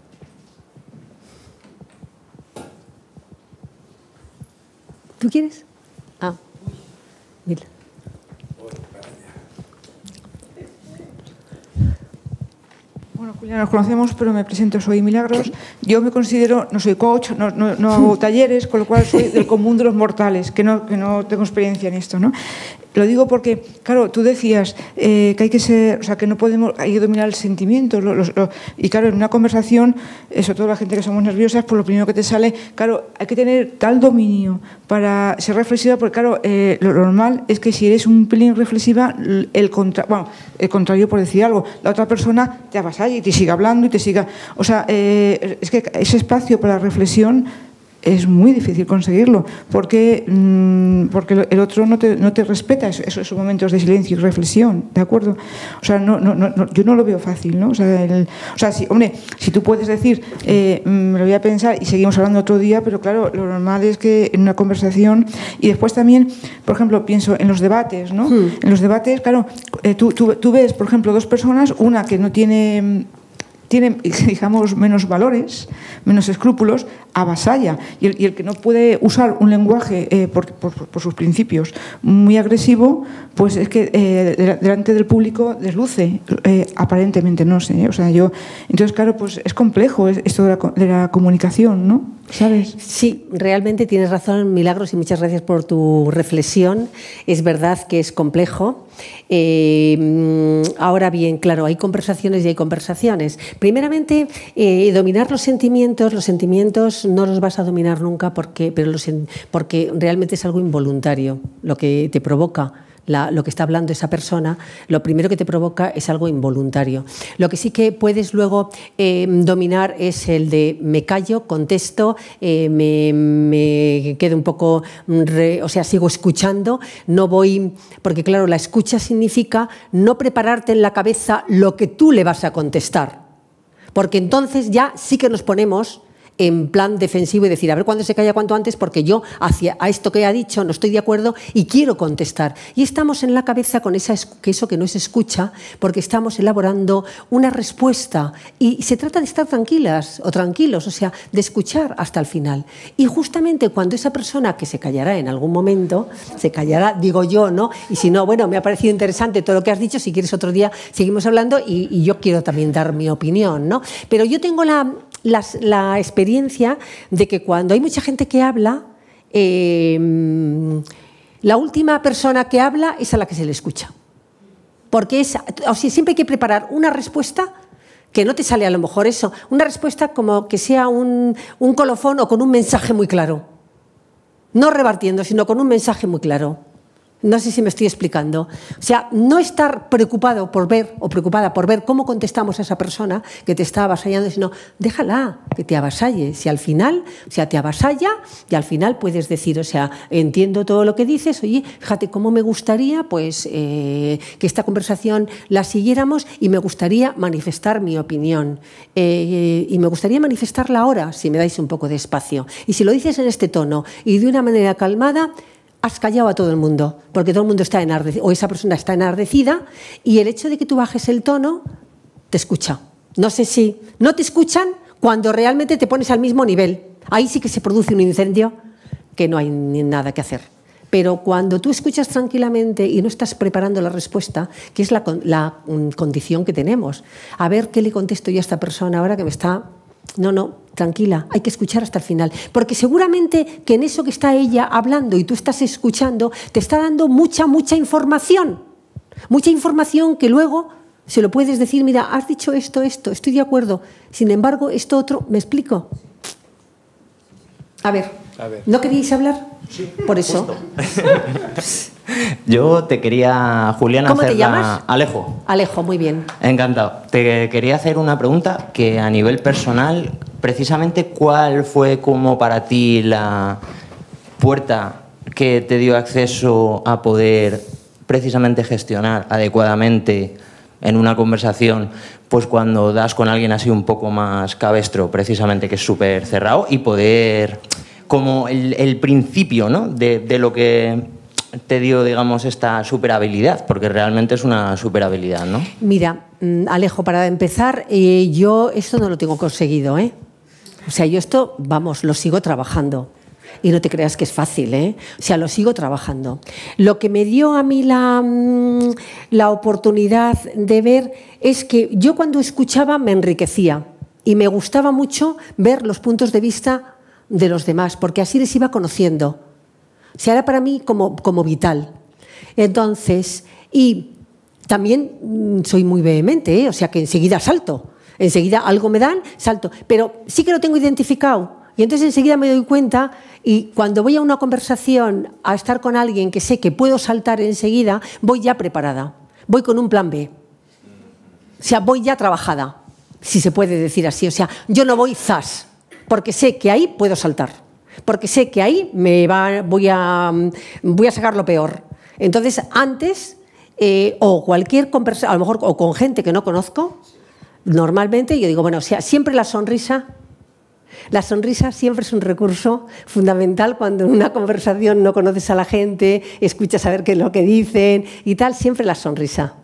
¿Tú quieres? Ah, mira. Bueno, Juliana, nos conocemos, pero me presento, soy Milagros. Yo me considero, no soy coach, no hago talleres, con lo cual soy del común de los mortales, que no tengo experiencia en esto, ¿no? Lo digo porque, claro, tú decías que hay que ser, o sea, que no podemos, hay que dominar el sentimiento. Y claro, en una conversación, sobre todo la gente que somos nerviosas, pues lo primero que te sale, claro, hay que tener tal dominio para ser reflexiva, porque claro, lo normal es que si eres un pelín reflexiva, el contrario, por decir algo, la otra persona te avasalla y te siga hablando y te siga... O sea, es que ese espacio para la reflexión es muy difícil conseguirlo, porque el otro no te respeta esos momentos de silencio y reflexión, ¿de acuerdo? O sea, yo no lo veo fácil, ¿no? O sea, si tú puedes decir, me lo voy a pensar y seguimos hablando otro día, pero claro, lo normal es que en una conversación, y después también, por ejemplo, pienso en los debates, ¿no? En los debates, claro, tú ves, por ejemplo, dos personas, una que no tiene, digamos, menos valores, menos escrúpulos, avasalla. Y el que no puede usar un lenguaje por sus principios muy agresivo, pues es que delante del público desluce, aparentemente, no sé. O sea, entonces, claro, pues es complejo esto de la comunicación, ¿no? ¿Sabes? Sí, realmente tienes razón, Milagros, y muchas gracias por tu reflexión. Es verdad que es complejo. Ahora bien, claro, hay conversaciones y hay conversaciones. Primeramente, dominar los sentimientos no los vas a dominar nunca porque realmente es algo involuntario lo que te provoca. Lo que está hablando esa persona, lo primero que te provoca es algo involuntario. Lo que sí que puedes luego dominar es el de me callo, contesto, me quedo un poco, sigo escuchando, no voy, porque claro, la escucha significa no prepararte en la cabeza lo que tú le vas a contestar, porque entonces ya sí que nos ponemos en plan defensivo y decir, a ver cuándo se calla cuanto antes, porque yo a esto que ha dicho no estoy de acuerdo y quiero contestar. Y estamos en la cabeza con eso que no es escucha, porque estamos elaborando una respuesta. Y se trata de estar tranquilas o tranquilos, o sea, de escuchar hasta el final. Y justamente cuando esa persona, que se callará en algún momento, se callará, digo yo, ¿no? Y si no, bueno, me ha parecido interesante todo lo que has dicho, si quieres otro día seguimos hablando y yo quiero también dar mi opinión, ¿no? Pero yo tengo la experiencia de que cuando hay mucha gente que habla, la última persona que habla es a la que se le escucha. Porque siempre hay que preparar una respuesta que no te sale a lo mejor eso, una respuesta como que sea un colofón o con un mensaje muy claro. No repartiendo, sino con un mensaje muy claro. No sé si me estoy explicando. O sea, no estar preocupado por ver o preocupada por ver cómo contestamos a esa persona que te está avasallando, sino déjala que te avasalle. Si al final, te avasalla y al final puedes decir, entiendo todo lo que dices, oye, fíjate cómo me gustaría pues que esta conversación la siguiéramos y me gustaría manifestar mi opinión. Y me gustaría manifestarla ahora, si me dais un poco de espacio. Y si lo dices en este tono y de una manera calmada, has callado a todo el mundo, porque todo el mundo está enardecido, o esa persona está enardecida, y el hecho de que tú bajes el tono te escucha. No sé si no te escuchan cuando realmente te pones al mismo nivel. Ahí sí que se produce un incendio que no hay ni nada que hacer. Pero cuando tú escuchas tranquilamente y no estás preparando la respuesta, que es la condición que tenemos, a ver qué le contesto yo a esta persona ahora que me está... No, tranquila, hay que escuchar hasta el final, porque seguramente que en eso que está ella hablando y tú estás escuchando, te está dando mucha información que luego Se lo puedes decir, mira, has dicho esto, estoy de acuerdo. Sin embargo, esto otro, ¿me explico? A ver, ¿no queríais hablar? Sí, por eso. Yo te quería, Juliana, ¿Cómo te llamas? Alejo. Alejo, muy bien. Encantado. Te quería hacer una pregunta que a nivel personal, precisamente, ¿cuál fue como para ti la puerta que te dio acceso a poder precisamente gestionar adecuadamente en una conversación, pues cuando das con alguien así un poco más cabestro, precisamente que es súper cerrado, y poder, como el principio, ¿no?, de lo que te dio, digamos, esta superhabilidad, porque realmente es una superhabilidad, ¿no? Mira, Alejo, para empezar, yo esto no lo tengo conseguido, ¿eh? O sea, yo esto, vamos, lo sigo trabajando. Y no te creas que es fácil, ¿eh? O sea, lo sigo trabajando. Lo que me dio a mí la oportunidad de ver es que yo cuando escuchaba me enriquecía y me gustaba mucho ver los puntos de vista de los demás, porque así les iba conociendo. O sea, era para mí como vital. Entonces, y también soy muy vehemente, ¿eh? O sea, que enseguida salto. Enseguida algo me dan, salto. Pero sí que lo tengo identificado. Y entonces enseguida me doy cuenta, y cuando voy a una conversación a estar con alguien que sé que puedo saltar enseguida, voy ya preparada, voy con un plan B. O sea, voy ya trabajada, si se puede decir así. O sea, yo no voy zas, porque sé que ahí puedo saltar, porque sé que ahí voy a sacar lo peor. Entonces, antes, o cualquier conversación, a lo mejor o con gente que no conozco, normalmente yo digo, bueno, o sea, siempre la sonrisa siempre es un recurso fundamental cuando en una conversación no conoces a la gente, escuchas a ver qué es lo que dicen y tal, siempre la sonrisa.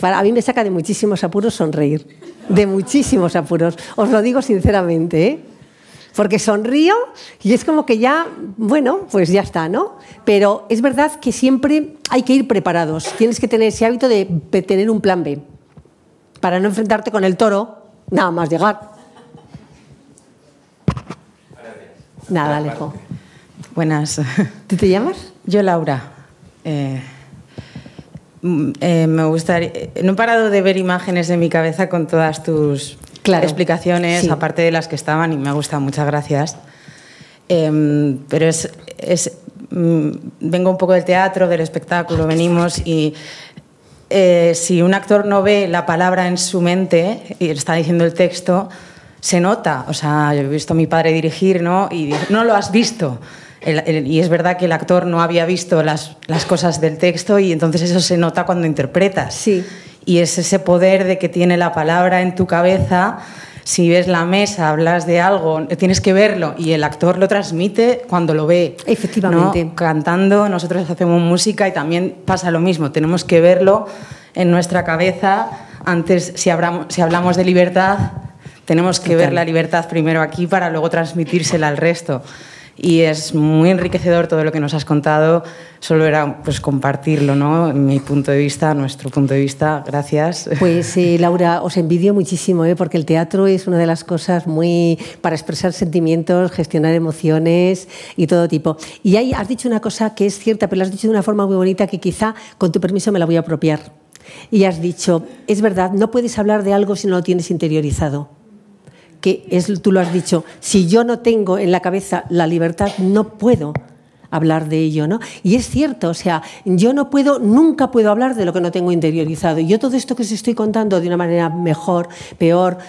A mí me saca de muchísimos apuros sonreír, de muchísimos apuros, os lo digo sinceramente, ¿eh? Porque sonrío y es como que ya, bueno, pues ya está, ¿no? Pero es verdad que siempre hay que ir preparados, tienes que tener ese hábito de tener un plan B, para no enfrentarte con el toro, nada más llegar. Nada, Alejo. Buenas. ¿Tú te llamas? Yo, Laura. Me gustaría... No he parado de ver imágenes en mi cabeza con todas tus explicaciones, sí, aparte de las que estaban, y me ha gustado, muchas gracias. Pero vengo un poco del teatro, del espectáculo, venimos, y si un actor no ve la palabra en su mente y está diciendo el texto, se nota. O sea, yo he visto a mi padre dirigir, ¿no? Y no lo has visto. Y es verdad que el actor no había visto las cosas del texto, y entonces eso se nota cuando interpretas. Sí. Y es ese poder de que tiene la palabra en tu cabeza. Si ves la mesa, hablas de algo, tienes que verlo, y el actor lo transmite cuando lo ve. Efectivamente. ¿No? Cantando, nosotros hacemos música y también pasa lo mismo. Tenemos que verlo en nuestra cabeza. Antes, si hablamos de libertad, tenemos que ver la libertad primero aquí para luego transmitírsela al resto. Y es muy enriquecedor todo lo que nos has contado. Solo era, pues, compartirlo, ¿no? Mi punto de vista, nuestro punto de vista. Gracias. Pues Laura, os envidio muchísimo, porque el teatro es una de las cosas muy para expresar sentimientos, gestionar emociones y todo tipo. Y ahí has dicho una cosa que es cierta, pero lo has dicho de una forma muy bonita que quizá, con tu permiso, me la voy a apropiar. Y has dicho, es verdad, no puedes hablar de algo si no lo tienes interiorizado. Tú lo has dicho, si yo no tengo en la cabeza la libertad, no puedo hablar de ello, ¿no? Y es cierto, o sea, yo nunca puedo hablar de lo que no tengo interiorizado. Y yo todo esto que os estoy contando de una manera mejor, peor,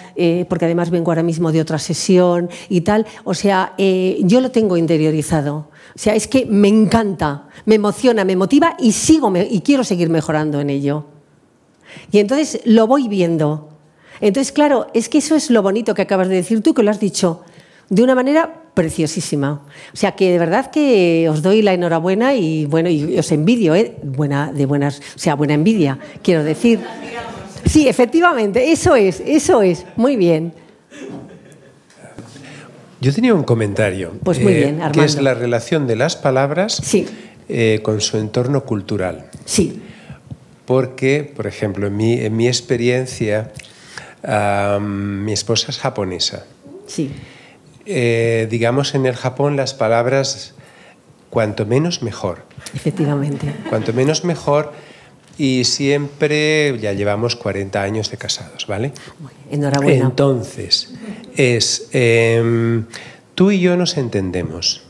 porque además vengo ahora mismo de otra sesión y tal, o sea, yo lo tengo interiorizado. O sea, es que me encanta, me emociona, me motiva y quiero seguir mejorando en ello. Y entonces lo voy viendo. Entonces, claro, es que eso es lo bonito que acabas de decir tú, que lo has dicho de una manera preciosísima. O sea, que de verdad que os doy la enhorabuena y, bueno, y os envidio, buena envidia, quiero decir. Sí, efectivamente, eso es, muy bien. Yo tenía un comentario. Pues muy bien, Armando. Que es la relación de las palabras, sí, con su entorno cultural. Sí. Porque, por ejemplo, en mi experiencia... mi esposa es japonesa. Sí. Digamos, en el Japón las palabras, cuanto menos mejor. Efectivamente. Cuanto menos mejor, y siempre ya llevamos 40 años de casados, ¿vale? Enhorabuena. Entonces, tú y yo nos entendemos,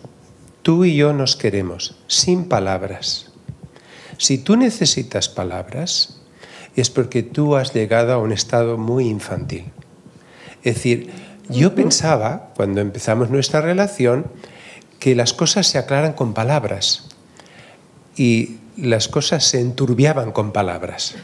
tú y yo nos queremos, sin palabras. Si tú necesitas palabras, es porque tú has llegado a un estado muy infantil. Es decir, yo pensaba, cuando empezamos nuestra relación, que las cosas se aclaran con palabras y las cosas se enturbiaban con palabras.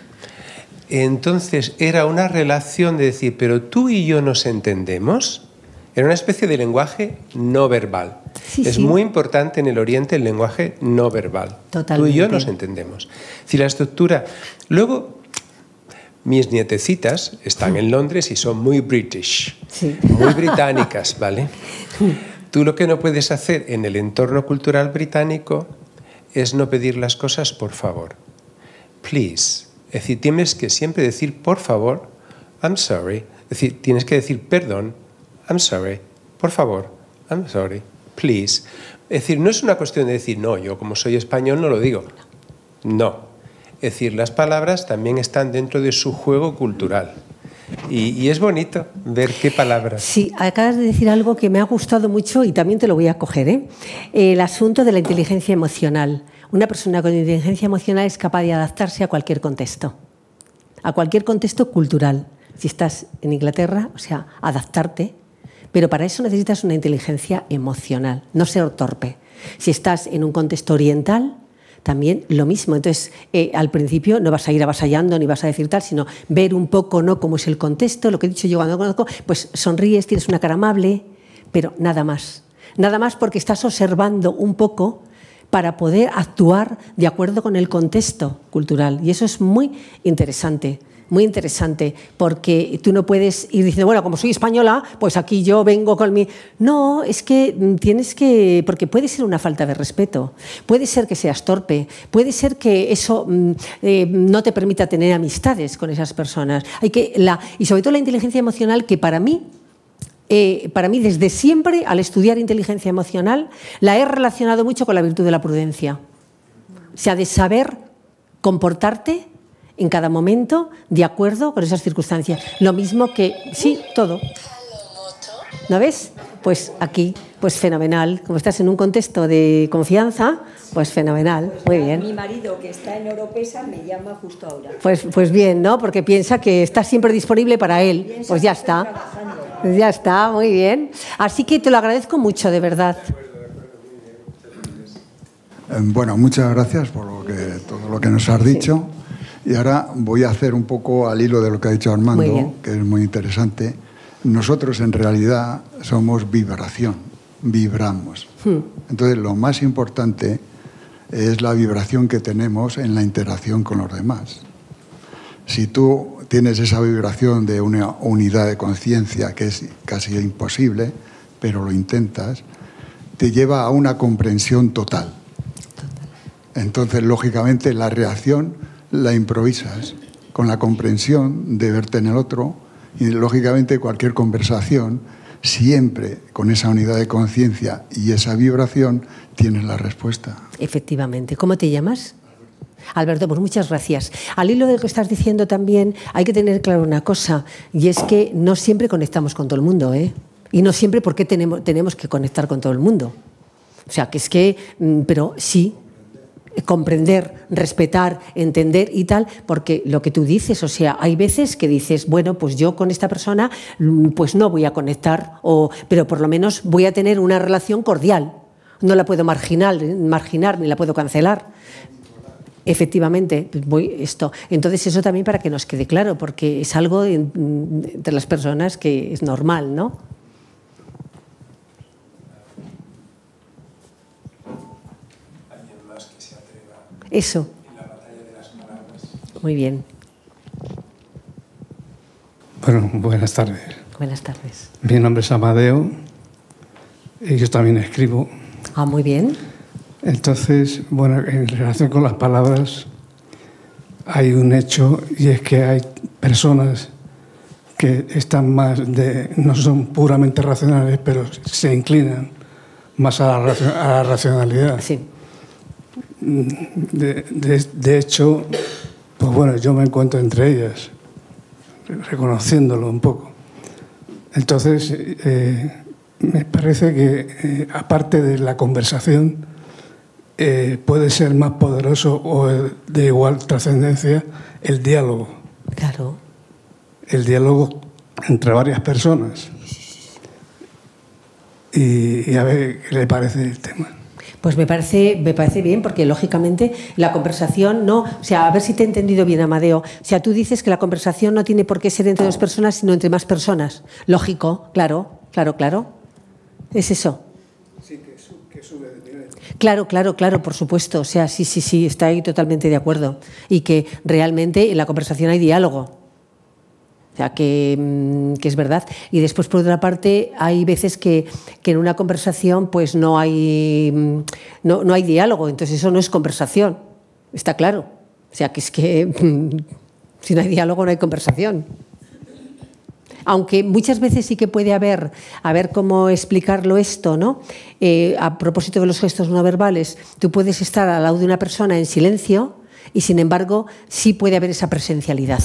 Entonces era una relación de decir, pero tú y yo nos entendemos. Era una especie de lenguaje no verbal. Sí, es muy importante en el Oriente el lenguaje no verbal. Totalmente. Tú y yo nos entendemos. Si la estructura... Luego, mis nietecitas están en Londres y son muy british, muy británicas, ¿vale? Tú lo que no puedes hacer en el entorno cultural británico es no pedir las cosas por favor. Please. Es decir, tienes que siempre decir por favor, I'm sorry. Es decir, tienes que decir perdón, I'm sorry. Por favor, I'm sorry. Please. Es decir, no es una cuestión de decir, no, yo como soy español no lo digo. No. Es decir, las palabras también están dentro de su juego cultural. Y es bonito ver qué palabras. Sí, acabas de decir algo que me ha gustado mucho y también te lo voy a coger, ¿eh? El asunto de la inteligencia emocional. Una persona con inteligencia emocional es capaz de adaptarse a cualquier contexto cultural. Si estás en Inglaterra, o sea, adaptarte, pero para eso necesitas una inteligencia emocional, no ser torpe. Si estás en un contexto oriental, también lo mismo. Entonces, al principio no vas a ir avasallando ni vas a decir tal, sino ver un poco, ¿no?, cómo es el contexto, lo que he dicho yo cuando conozco, pues sonríes, tienes una cara amable, pero nada más. Nada más porque estás observando un poco para poder actuar de acuerdo con el contexto cultural. Y eso es muy interesante, porque tú no puedes ir diciendo, bueno, como soy española, pues aquí yo vengo con mi... No, es que tienes que... Porque puede ser una falta de respeto, puede ser que seas torpe, puede ser que eso no te permita tener amistades con esas personas. Y sobre todo la inteligencia emocional, que para mí desde siempre, al estudiar inteligencia emocional, la he relacionado mucho con la virtud de la prudencia. O sea, de saber comportarte en cada momento de acuerdo con esas circunstancias. Lo mismo que... Sí, todo. ¿No ves? Pues aquí, pues fenomenal. Como estás en un contexto de confianza, pues fenomenal. Muy bien. Mi marido, que está en Oropesa, me llama justo ahora. Pues bien, ¿no? Porque piensa que estás siempre disponible para él. Pues ya está. Ya está, muy bien. Así que te lo agradezco mucho, de verdad. Bueno, muchas gracias por todo lo que nos has dicho. Y ahora voy a hacer un poco al hilo de lo que ha dicho Armando, que es muy interesante. Nosotros en realidad somos vibración, vibramos. Entonces lo más importante es la vibración que tenemos en la interacción con los demás. Si tú tienes esa vibración de una unidad de conciencia, que es casi imposible, pero lo intentas, te lleva a una comprensión total. Entonces, lógicamente, la reacción la improvisas con la comprensión de verte en el otro y, lógicamente, cualquier conversación, siempre con esa unidad de conciencia y esa vibración, tienes la respuesta. Efectivamente. ¿Cómo te llamas? Alberto, pues muchas gracias. Al hilo de lo que estás diciendo también, hay que tener claro una cosa, y es que no siempre conectamos con todo el mundo, ¿eh? Y no siempre porque tenemos que conectar con todo el mundo. O sea, que es que, pero sí, comprender, respetar, entender y tal, porque lo que tú dices, o sea, hay veces que dices, bueno, pues yo con esta persona pues no voy a conectar, pero por lo menos voy a tener una relación cordial. No la puedo marginar ni la puedo cancelar. Efectivamente, entonces eso también para que nos quede claro, porque es algo entre las personas que es normal, ¿no? ¿Alguien más que se atreva Eso. en la batalla de las palabras? Muy bien. Bueno, buenas tardes. Buenas tardes. Mi nombre es Amadeo y yo también escribo. Ah, muy bien. Entonces, bueno, en relación con las palabras, hay un hecho y es que hay personas que están no son puramente racionales, pero se inclinan más a la racionalidad. Sí. De hecho, pues bueno, yo me encuentro entre ellas, reconociéndolo un poco. Entonces, me parece que, aparte de la conversación, puede ser más poderoso o de igual trascendencia el diálogo. Claro. El diálogo entre varias personas. Y a ver qué le parece el tema. Pues me parece bien, porque lógicamente la conversación no... O sea, a ver si te he entendido bien, Amadeo. O sea, tú dices que la conversación no tiene por qué ser entre dos personas, sino entre más personas. Lógico, claro. Es eso. Sí, que sube de nivel. Claro, por supuesto. O sea, sí, estoy totalmente de acuerdo. Y que realmente en la conversación hay diálogo. O sea, que es verdad. Y después, por otra parte, hay veces que en una conversación pues no hay diálogo. Entonces eso no es conversación. Está claro. O sea, que es que si no hay diálogo no hay conversación. Aunque muchas veces sí que puede haber, a ver cómo explicarlo esto, ¿no? A propósito de los gestos no verbales, tú puedes estar al lado de una persona en silencio y, sin embargo, sí puede haber esa presencialidad.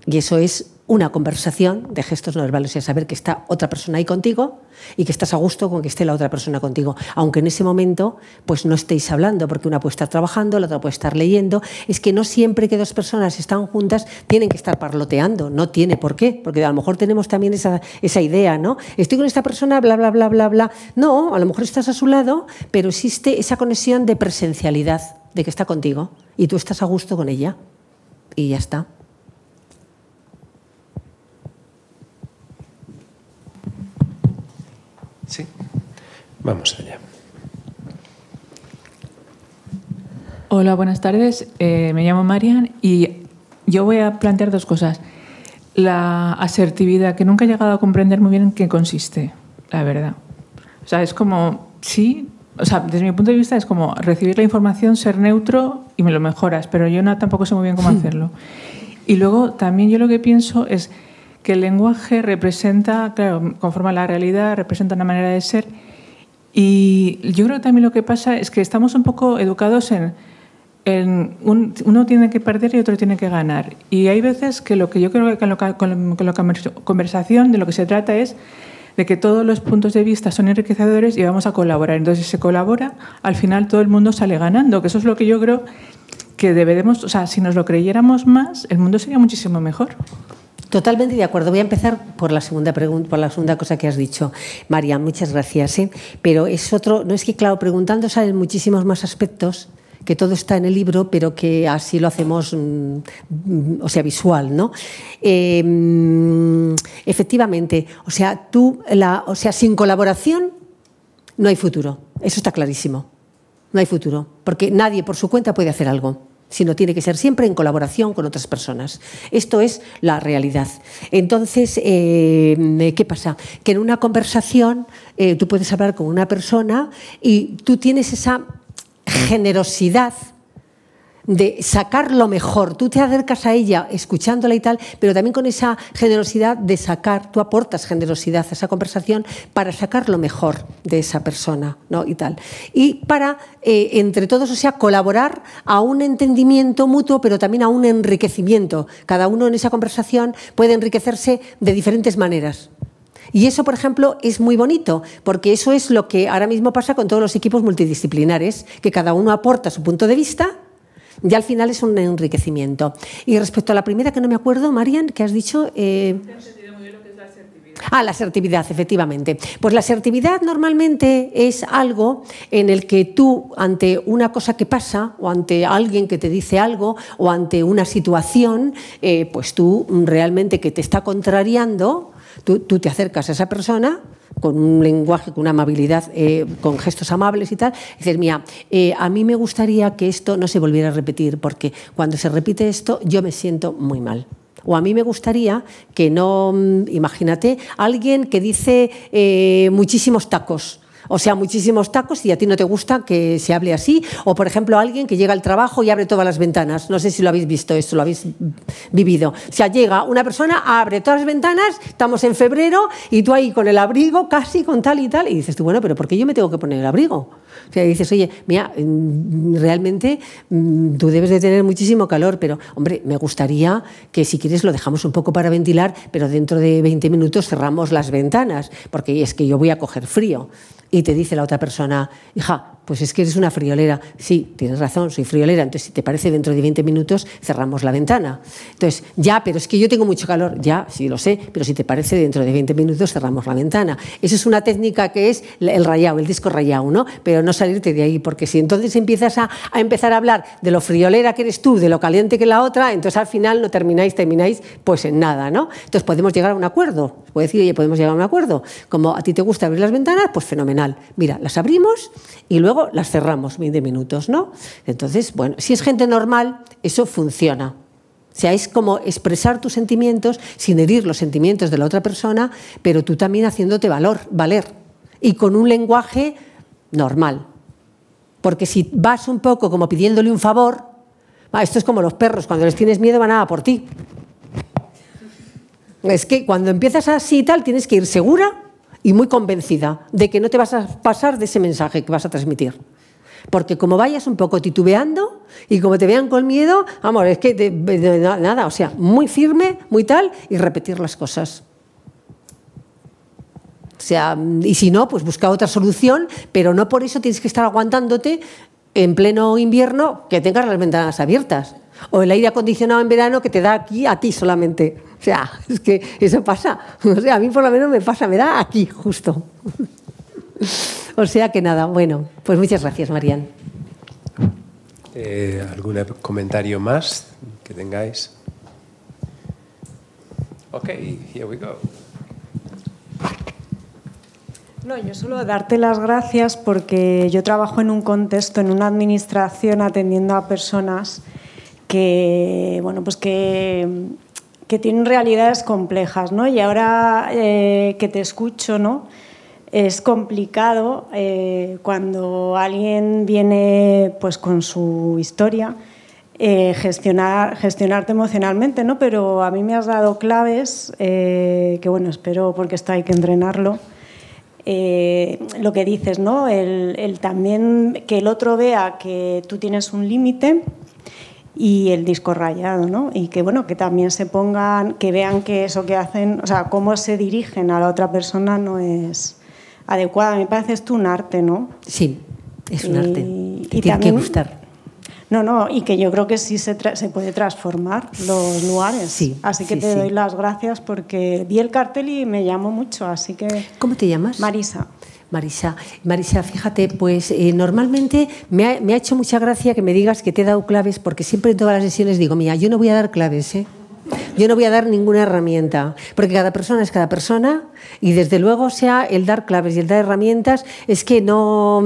Y eso es una conversación de gestos no verbales, o sea, saber que está otra persona ahí contigo y que estás a gusto con que esté la otra persona contigo, aunque en ese momento pues no estéis hablando, porque una puede estar trabajando, la otra puede estar leyendo. Es que no siempre que dos personas están juntas tienen que estar parloteando, no tiene por qué, porque a lo mejor tenemos también esa idea, ¿no? Estoy con esta persona, bla, bla, bla, bla, bla. No, a lo mejor estás a su lado, pero existe esa conexión de presencialidad, de que está contigo y tú estás a gusto con ella y ya está. Sí, vamos allá. Hola, buenas tardes. Me llamo Marian y yo voy a plantear dos cosas. La asertividad, que nunca he llegado a comprender muy bien en qué consiste, la verdad. O sea, es como, sí, o sea, desde mi punto de vista es como recibir la información, ser neutro y me lo mejoras, pero yo tampoco sé muy bien cómo hacerlo. Y luego también yo lo que pienso es que el lenguaje representa, claro, conforma la realidad, representa una manera de ser. Y yo creo que también lo que pasa es que estamos un poco educados uno tiene que perder y otro tiene que ganar. Y hay veces que lo que yo creo que con la conversación de lo que se trata es de que todos los puntos de vista son enriquecedores y vamos a colaborar. Entonces, si se colabora, al final todo el mundo sale ganando, que eso es lo que yo creo que deberemos, o sea, si nos lo creyéramos más, el mundo sería muchísimo mejor. Totalmente de acuerdo. Voy a empezar por la segunda pregunta, por la segunda cosa que has dicho, María. Muchas gracias. Pero es otro, no es que, claro, preguntando salen muchísimos más aspectos, que todo está en el libro, pero que así lo hacemos, o sea, visual, ¿no? Efectivamente, o sea, sin colaboración no hay futuro. Eso está clarísimo. No hay futuro, porque nadie por su cuenta puede hacer algo, sino tiene que ser siempre en colaboración con otras personas. Esto es la realidad. Entonces, ¿qué pasa? Que en una conversación tú puedes hablar con una persona y tú tienes esa generosidad de sacar lo mejor. Tú te acercas a ella escuchándola y tal, pero también con esa generosidad de sacar, tú aportas generosidad a esa conversación para sacar lo mejor de esa persona, ¿no? Y tal. Y para, entre todos, o sea, colaborar a un entendimiento mutuo, pero también a un enriquecimiento. Cada uno en esa conversación puede enriquecerse de diferentes maneras. Y eso, por ejemplo, es muy bonito, porque eso es lo que ahora mismo pasa con todos los equipos multidisciplinares, que cada uno aporta su punto de vista y al final es un enriquecimiento. Y respecto a la primera, que no me acuerdo, Marian, que has dicho... la asertividad, efectivamente. Pues la asertividad normalmente es algo en el que tú, ante una cosa que pasa, o ante alguien que te dice algo, o ante una situación, pues tú realmente que te está contrariando, tú te acercas a esa persona con un lenguaje, con una amabilidad, con gestos amables y tal, y dices, mira, a mí me gustaría que esto no se volviera a repetir, porque cuando se repite esto yo me siento muy mal. O a mí me gustaría que no, imagínate, alguien que dice muchísimos tacos, O sea, muchísimos tacos y a ti no te gusta que se hable así. O, por ejemplo, alguien que llega al trabajo y abre todas las ventanas. No sé si lo habéis visto esto, lo habéis vivido. O sea, llega una persona, abre todas las ventanas, estamos en febrero y tú ahí con el abrigo casi, con tal y tal. Y dices tú, bueno, pero ¿por qué yo me tengo que poner el abrigo? O sea, dices, oye, mira, realmente tú debes de tener muchísimo calor, pero, hombre, me gustaría que si quieres lo dejamos un poco para ventilar, pero dentro de 20 minutos cerramos las ventanas, porque es que yo voy a coger frío. Y te dice la otra persona, hija, pues es que eres una friolera. Sí, tienes razón, soy friolera. Entonces, si te parece, dentro de 20 minutos cerramos la ventana. Entonces, ya, pero es que yo tengo mucho calor. Ya, sí lo sé, pero si te parece, dentro de 20 minutos cerramos la ventana. Esa es una técnica que es el rayado, el disco rayado, ¿no? Pero no salirte de ahí, porque si entonces empiezas a empezar a hablar de lo friolera que eres tú, de lo caliente que la otra, entonces al final no termináis pues en nada, ¿no? Entonces podemos llegar a un acuerdo. Puedes decir, oye, podemos llegar a un acuerdo. Como a ti te gusta abrir las ventanas, pues fenomenal. Mira, las abrimos y luego las cerramos 20 minutos, ¿no? Entonces, bueno, si es gente normal, eso funciona. O sea, es como expresar tus sentimientos sin herir los sentimientos de la otra persona, pero tú también haciéndote valer y con un lenguaje normal. Porque si vas un poco como pidiéndole un favor, esto es como los perros, cuando les tienes miedo van a por ti. Es que cuando empiezas así y tal, tienes que ir segura y muy convencida de que no te vas a pasar de ese mensaje que vas a transmitir. Porque como vayas un poco titubeando y como te vean con miedo, vamos, es que nada, o sea, muy firme, muy tal, y repetir las cosas. O sea, y si no, pues busca otra solución, pero no por eso tienes que estar aguantándote en pleno invierno que tengas las ventanas abiertas. O el aire acondicionado en verano que te da aquí a ti solamente. O sea, es que eso pasa. O sea, a mí por lo menos me pasa, me da aquí, justo. O sea que nada, bueno, pues muchas gracias, Marian. ¿Algún comentario más que tengáis? Ok, here we go. No, yo solo darte las gracias porque yo trabajo en un contexto, en una administración atendiendo a personas que, bueno, pues que tienen realidades complejas, ¿no? Y ahora que te escucho, ¿no? Es complicado cuando alguien viene pues con su historia gestionarte emocionalmente, ¿no? Pero a mí me has dado claves que, bueno, espero, porque esto hay que entrenarlo. Lo que dices, ¿no? El también que el otro vea que tú tienes un límite y el disco rayado, ¿no? Y que, bueno, que también se pongan, que vean que eso que hacen, o sea, cómo se dirigen a la otra persona no es adecuada. Me parece esto un arte, ¿no? Sí, es un arte. Y tiene también, que gustar. No, y que yo creo que sí se puede transformar los lugares. Sí, así que te doy las gracias porque vi el cartel y me llamó mucho, así que... ¿Cómo te llamas? Marisa. Marisa, fíjate, pues normalmente me ha hecho mucha gracia que me digas que te he dado claves, porque siempre en todas las sesiones digo, mira, yo no voy a dar claves, yo no voy a dar ninguna herramienta, porque cada persona es cada persona y desde luego, o sea, el dar claves y el dar herramientas es que no...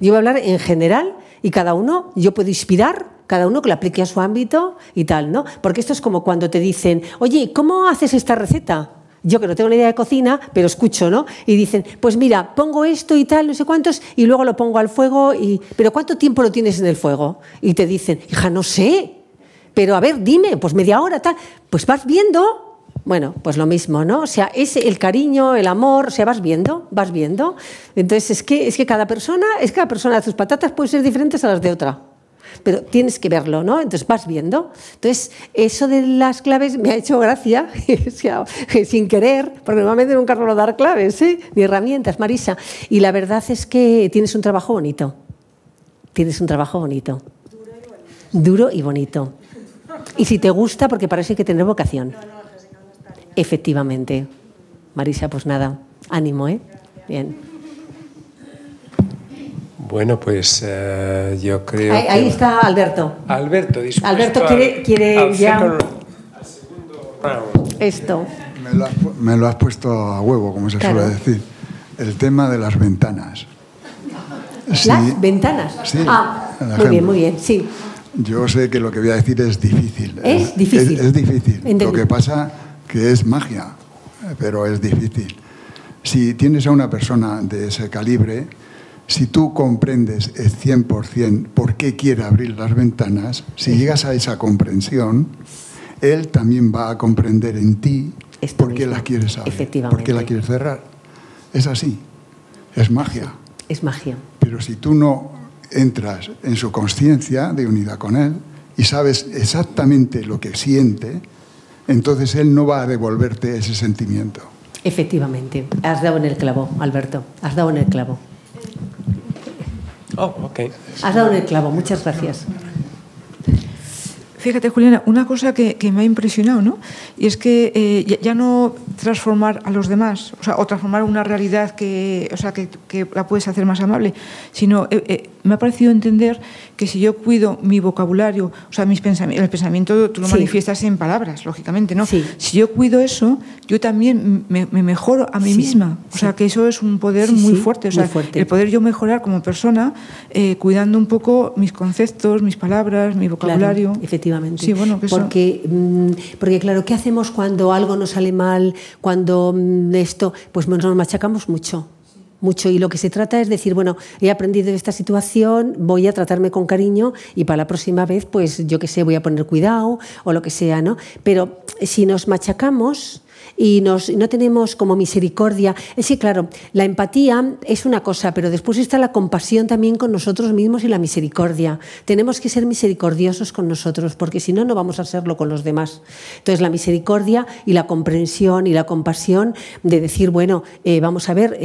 Yo voy a hablar en general y cada uno, yo puedo inspirar, cada uno que lo aplique a su ámbito y tal, ¿no? Porque esto es como cuando te dicen, oye, ¿cómo haces esta receta? Yo que no tengo ni idea de cocina, pero escucho, ¿no? Y dicen, pues mira, pongo esto y tal, no sé cuántos, y luego lo pongo al fuego, ¿pero cuánto tiempo lo tienes en el fuego? Y te dicen, hija, no sé, pero a ver, dime, pues media hora, tal. Pues vas viendo, bueno, pues lo mismo, ¿no? O sea, es el cariño, el amor, o sea, vas viendo. Entonces, es que cada persona, tus patatas pueden ser diferentes a las de otra. Pero tienes que verlo, ¿no? Entonces vas viendo. Entonces, eso de las claves me ha hecho gracia, sin querer, porque normalmente nunca suelo dar claves, ni herramientas, Marisa. Y la verdad es que tienes un trabajo bonito. Duro y bonito. Y si te gusta, porque para eso hay que tener vocación. Efectivamente. Marisa, pues nada, ánimo, Bien. Bueno, pues yo creo ahí está Alberto. Alberto, dispuesto. Alberto quiere ya... Al segundo round. Esto. Me lo has puesto a huevo, como se suele decir. El tema de las ventanas. ¿Las ventanas? Sí. Muy bien, sí. Yo sé que lo que voy a decir es difícil. Es difícil. Es difícil. Lo que pasa que es magia, pero es difícil. Si tienes a una persona de ese calibre, si tú comprendes el 100% por qué quiere abrir las ventanas, si llegas a esa comprensión, él también va a comprender en ti por qué las quieres abrir, por qué la quieres cerrar. Es así, es magia. Es magia. Pero si tú no entras en su consciencia de unidad con él y sabes exactamente lo que siente, entonces él no va a devolverte ese sentimiento. Efectivamente. Has dado en el clavo, Alberto. Has dado en el clavo. Oh, ok. Has dado en el clavo. Muchas gracias. Fíjate, Juliana, una cosa que me ha impresionado, ¿no? Y es que ya no transformar a los demás, o transformar una realidad que la puedes hacer más amable, sino me ha parecido entender que si yo cuido mi vocabulario, o sea, el pensamiento tú lo manifiestas en palabras, lógicamente, ¿no? Sí. Si yo cuido eso, yo también me mejoro a mí misma. O sea, que eso es un poder muy fuerte. O sea, el poder yo mejorar como persona, cuidando un poco mis conceptos, mis palabras, mi vocabulario. Claro, efectivamente. Sí, bueno, que porque, claro, ¿qué hacemos cuando algo nos sale mal? Cuando esto, pues nos machacamos mucho. Mucho, y lo que se trata es decir, bueno, he aprendido de esta situación, voy a tratarme con cariño y para la próxima vez, pues yo qué sé, voy a poner cuidado o lo que sea, ¿no? Pero si nos machacamos y no tenemos como misericordia, es que claro, la empatía es una cosa, pero después está la compasión también con nosotros mismos y la misericordia. Tenemos que ser misericordiosos con nosotros, porque si no, no vamos a serlo con los demás. Entonces la misericordia y la comprensión y la compasión de decir, bueno, vamos a ver,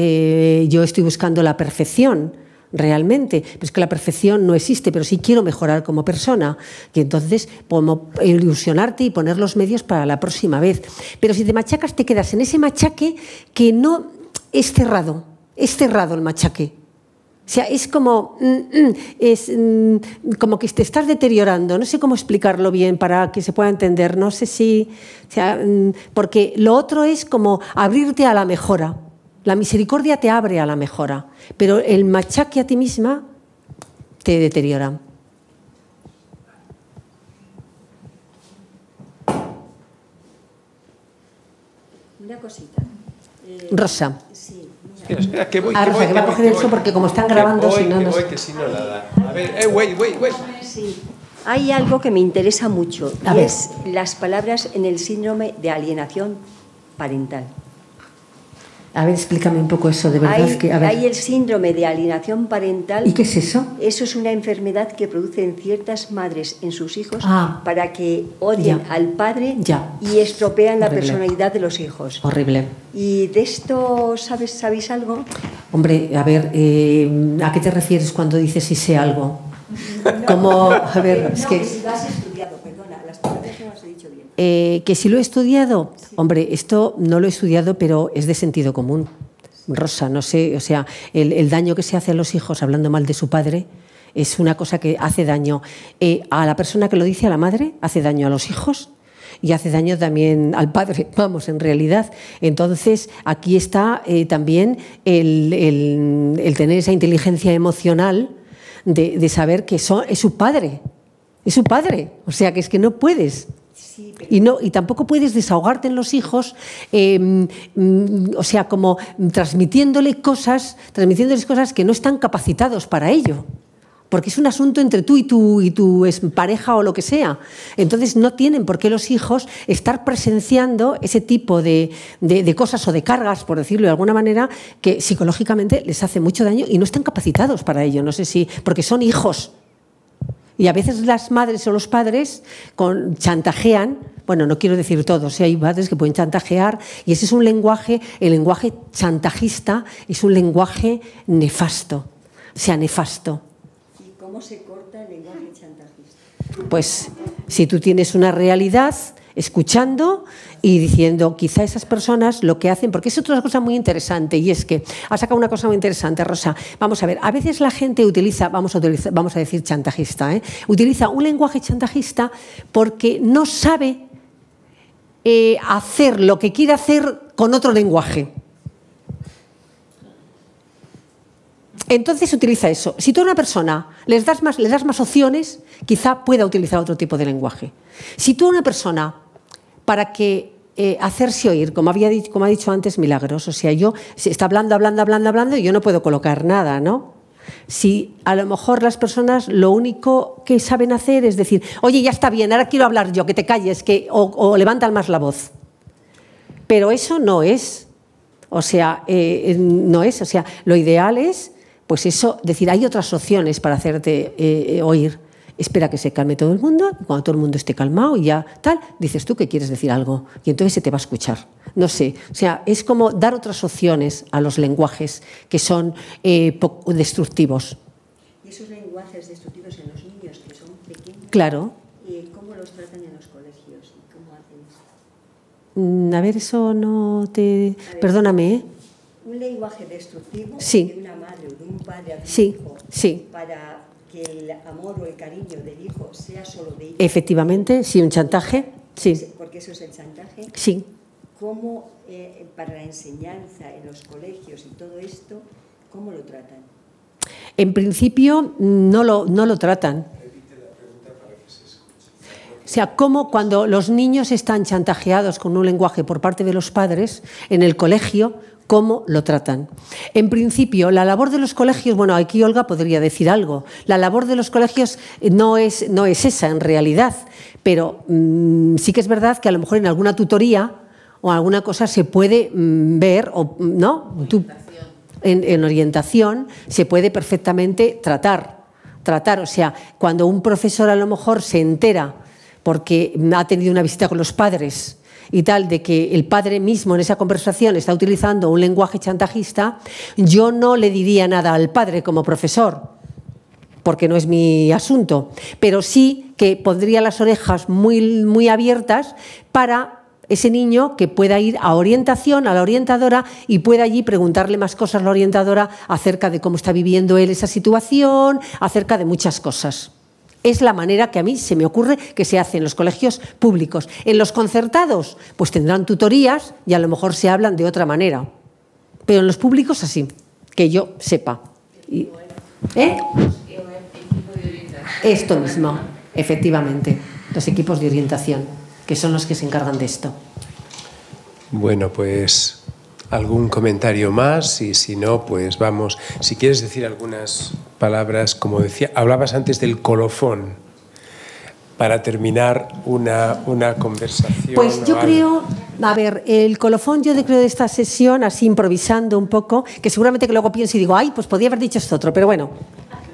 yo estoy buscando la perfección, realmente, pues que la perfección no existe, pero sí quiero mejorar como persona, y entonces como ilusionarte y poner los medios para la próxima vez. Pero si te machacas, te quedas en ese machaque que no es cerrado el machaque. O sea, es como que te estás deteriorando. No sé cómo explicarlo bien para que se pueda entender. No sé si... O sea, porque lo otro es como abrirte a la mejora. La misericordia te abre a la mejora, pero el machaque a ti misma te deteriora. Una cosita. Rosa. Sí. Espera, que voy, Rosa, que va a coger eso porque como están grabando, si no... Que si no nada. A ver, wait. Sí. Hay algo que me interesa mucho, y es las palabras en el síndrome de alienación parental. A ver, explícame un poco eso, de verdad. Hay el síndrome de alienación parental. ¿Y qué es eso? Eso es una enfermedad que producen ciertas madres en sus hijos para que odien al padre y estropean la personalidad de los hijos. Horrible. ¿Y de esto sabéis algo? Hombre, a ver, ¿a qué te refieres cuando dices si sé algo? Como, a ver, es que... si lo has estudiado, perdona, las palabras no las he dicho bien. Que si lo he estudiado, hombre, esto no lo he estudiado, pero es de sentido común. Rosa, no sé, o sea, el daño que se hace a los hijos hablando mal de su padre es una cosa que hace daño a la persona que lo dice, a la madre, hace daño a los hijos y hace daño también al padre, vamos, en realidad. Entonces, aquí está también el tener esa inteligencia emocional de saber que es su padre. Es su padre. O sea, que es que no puedes. Sí, pero... y tampoco puedes desahogarte en los hijos, o sea, como transmitiéndoles cosas que no están capacitados para ello. Porque es un asunto entre tú y tu pareja o lo que sea. Entonces no tienen por qué los hijos estar presenciando ese tipo de cosas o de cargas, por decirlo de alguna manera, que psicológicamente les hace mucho daño y no están capacitados para ello. No sé si, porque son hijos. Y a veces las madres o los padres chantajean, bueno, no quiero decir todos, hay padres que pueden chantajear, y ese es un lenguaje, el lenguaje chantajista es un lenguaje nefasto, o sea, nefasto. ¿Cómo se corta el lenguaje chantajista? Pues si tú tienes una realidad, escuchando y diciendo, quizá esas personas lo que hacen, porque es otra cosa muy interesante, y es que ha sacado una cosa muy interesante, Rosa. Vamos a ver, a veces la gente utiliza, vamos a decir chantajista, utiliza un lenguaje chantajista porque no sabe hacer lo que quiere hacer con otro lenguaje. Entonces utiliza eso. Si tú a una persona le das más opciones, quizá pueda utilizar otro tipo de lenguaje. Si tú a una persona, para que hacerse oír, como ha dicho antes Milagros. O sea, se está hablando y yo no puedo colocar nada, ¿no? Si a lo mejor las personas lo único que saben hacer es decir, oye, ya está bien, ahora quiero hablar yo, que te calles, o levantan más la voz. Pero eso no es. O sea, no es. O sea, lo ideal es, pues eso, decir, hay otras opciones para hacerte oír. Espera que se calme todo el mundo, y cuando todo el mundo esté calmado y ya tal, dices tú que quieres decir algo y entonces se te va a escuchar. No sé, o sea, es como dar otras opciones a los lenguajes que son poco destructivos. ¿Y esos lenguajes destructivos en los niños que son pequeños? Claro. ¿Cómo los tratan en los colegios? ¿Y cómo hacen esto? A ver, eso no te... Perdóname, ¿eh? Un lenguaje destructivo sí. de una madre o de un padre a un sí. hijo sí. para que el amor o el cariño del hijo sea solo de ella. Efectivamente, sí, un chantaje, sí. Porque eso es el chantaje. Sí. ¿Cómo para la enseñanza en los colegios y todo esto, cómo lo tratan? En principio no lo tratan. O sea, cómo cuando los niños están chantajeados con un lenguaje por parte de los padres en el colegio, cómo lo tratan. En principio, la labor de los colegios, bueno, aquí Olga podría decir algo, la labor de los colegios no es esa en realidad, pero sí que es verdad que a lo mejor en alguna tutoría o alguna cosa se puede ver, ¿no? En orientación se puede perfectamente tratar, o sea, cuando un profesor a lo mejor se entera porque ha tenido una visita con los padres y tal, de que el padre mismo en esa conversación está utilizando un lenguaje chantajista, yo no le diría nada al padre como profesor, porque no es mi asunto, pero sí que pondría las orejas muy, muy abiertas para ese niño que pueda ir a orientación, a la orientadora, y pueda allí preguntarle más cosas a la orientadora acerca de cómo está viviendo él esa situación, acerca de muchas cosas. Es la manera que a mí se me ocurre que se hace en los colegios públicos. En los concertados, pues tendrán tutorías y a lo mejor se hablan de otra manera. Pero en los públicos así, que yo sepa. Esto mismo, efectivamente, los equipos de orientación, que son los que se encargan de esto. Bueno, pues algún comentario más y si no, pues vamos. Si quieres decir algunas palabras, como decía, hablabas antes del colofón, para terminar una conversación. Pues yo creo, a ver, el colofón yo creo de esta sesión, así improvisando un poco, que seguramente que luego pienso y digo, ay, pues podía haber dicho esto otro, pero bueno,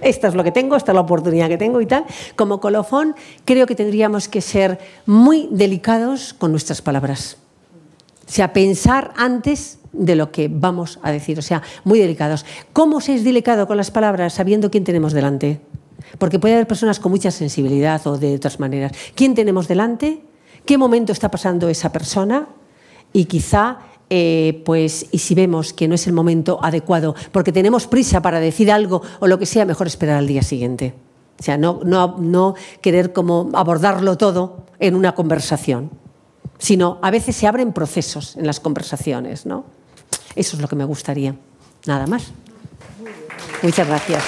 esto es lo que tengo, esta es la oportunidad que tengo y tal. Como colofón, creo que tendríamos que ser muy delicados con nuestras palabras. O sea, pensar antes de lo que vamos a decir, o sea, muy delicados. ¿Cómo se es delicado con las palabras sabiendo quién tenemos delante? Porque puede haber personas con mucha sensibilidad o de otras maneras. ¿Quién tenemos delante? ¿Qué momento está pasando esa persona? Y quizá, pues, y si vemos que no es el momento adecuado, porque tenemos prisa para decir algo o lo que sea, mejor esperar al día siguiente. O sea, no querer como abordarlo todo en una conversación, sino a veces se abren procesos en las conversaciones, ¿no? Eso es lo que me gustaría. Nada más. Muchas gracias.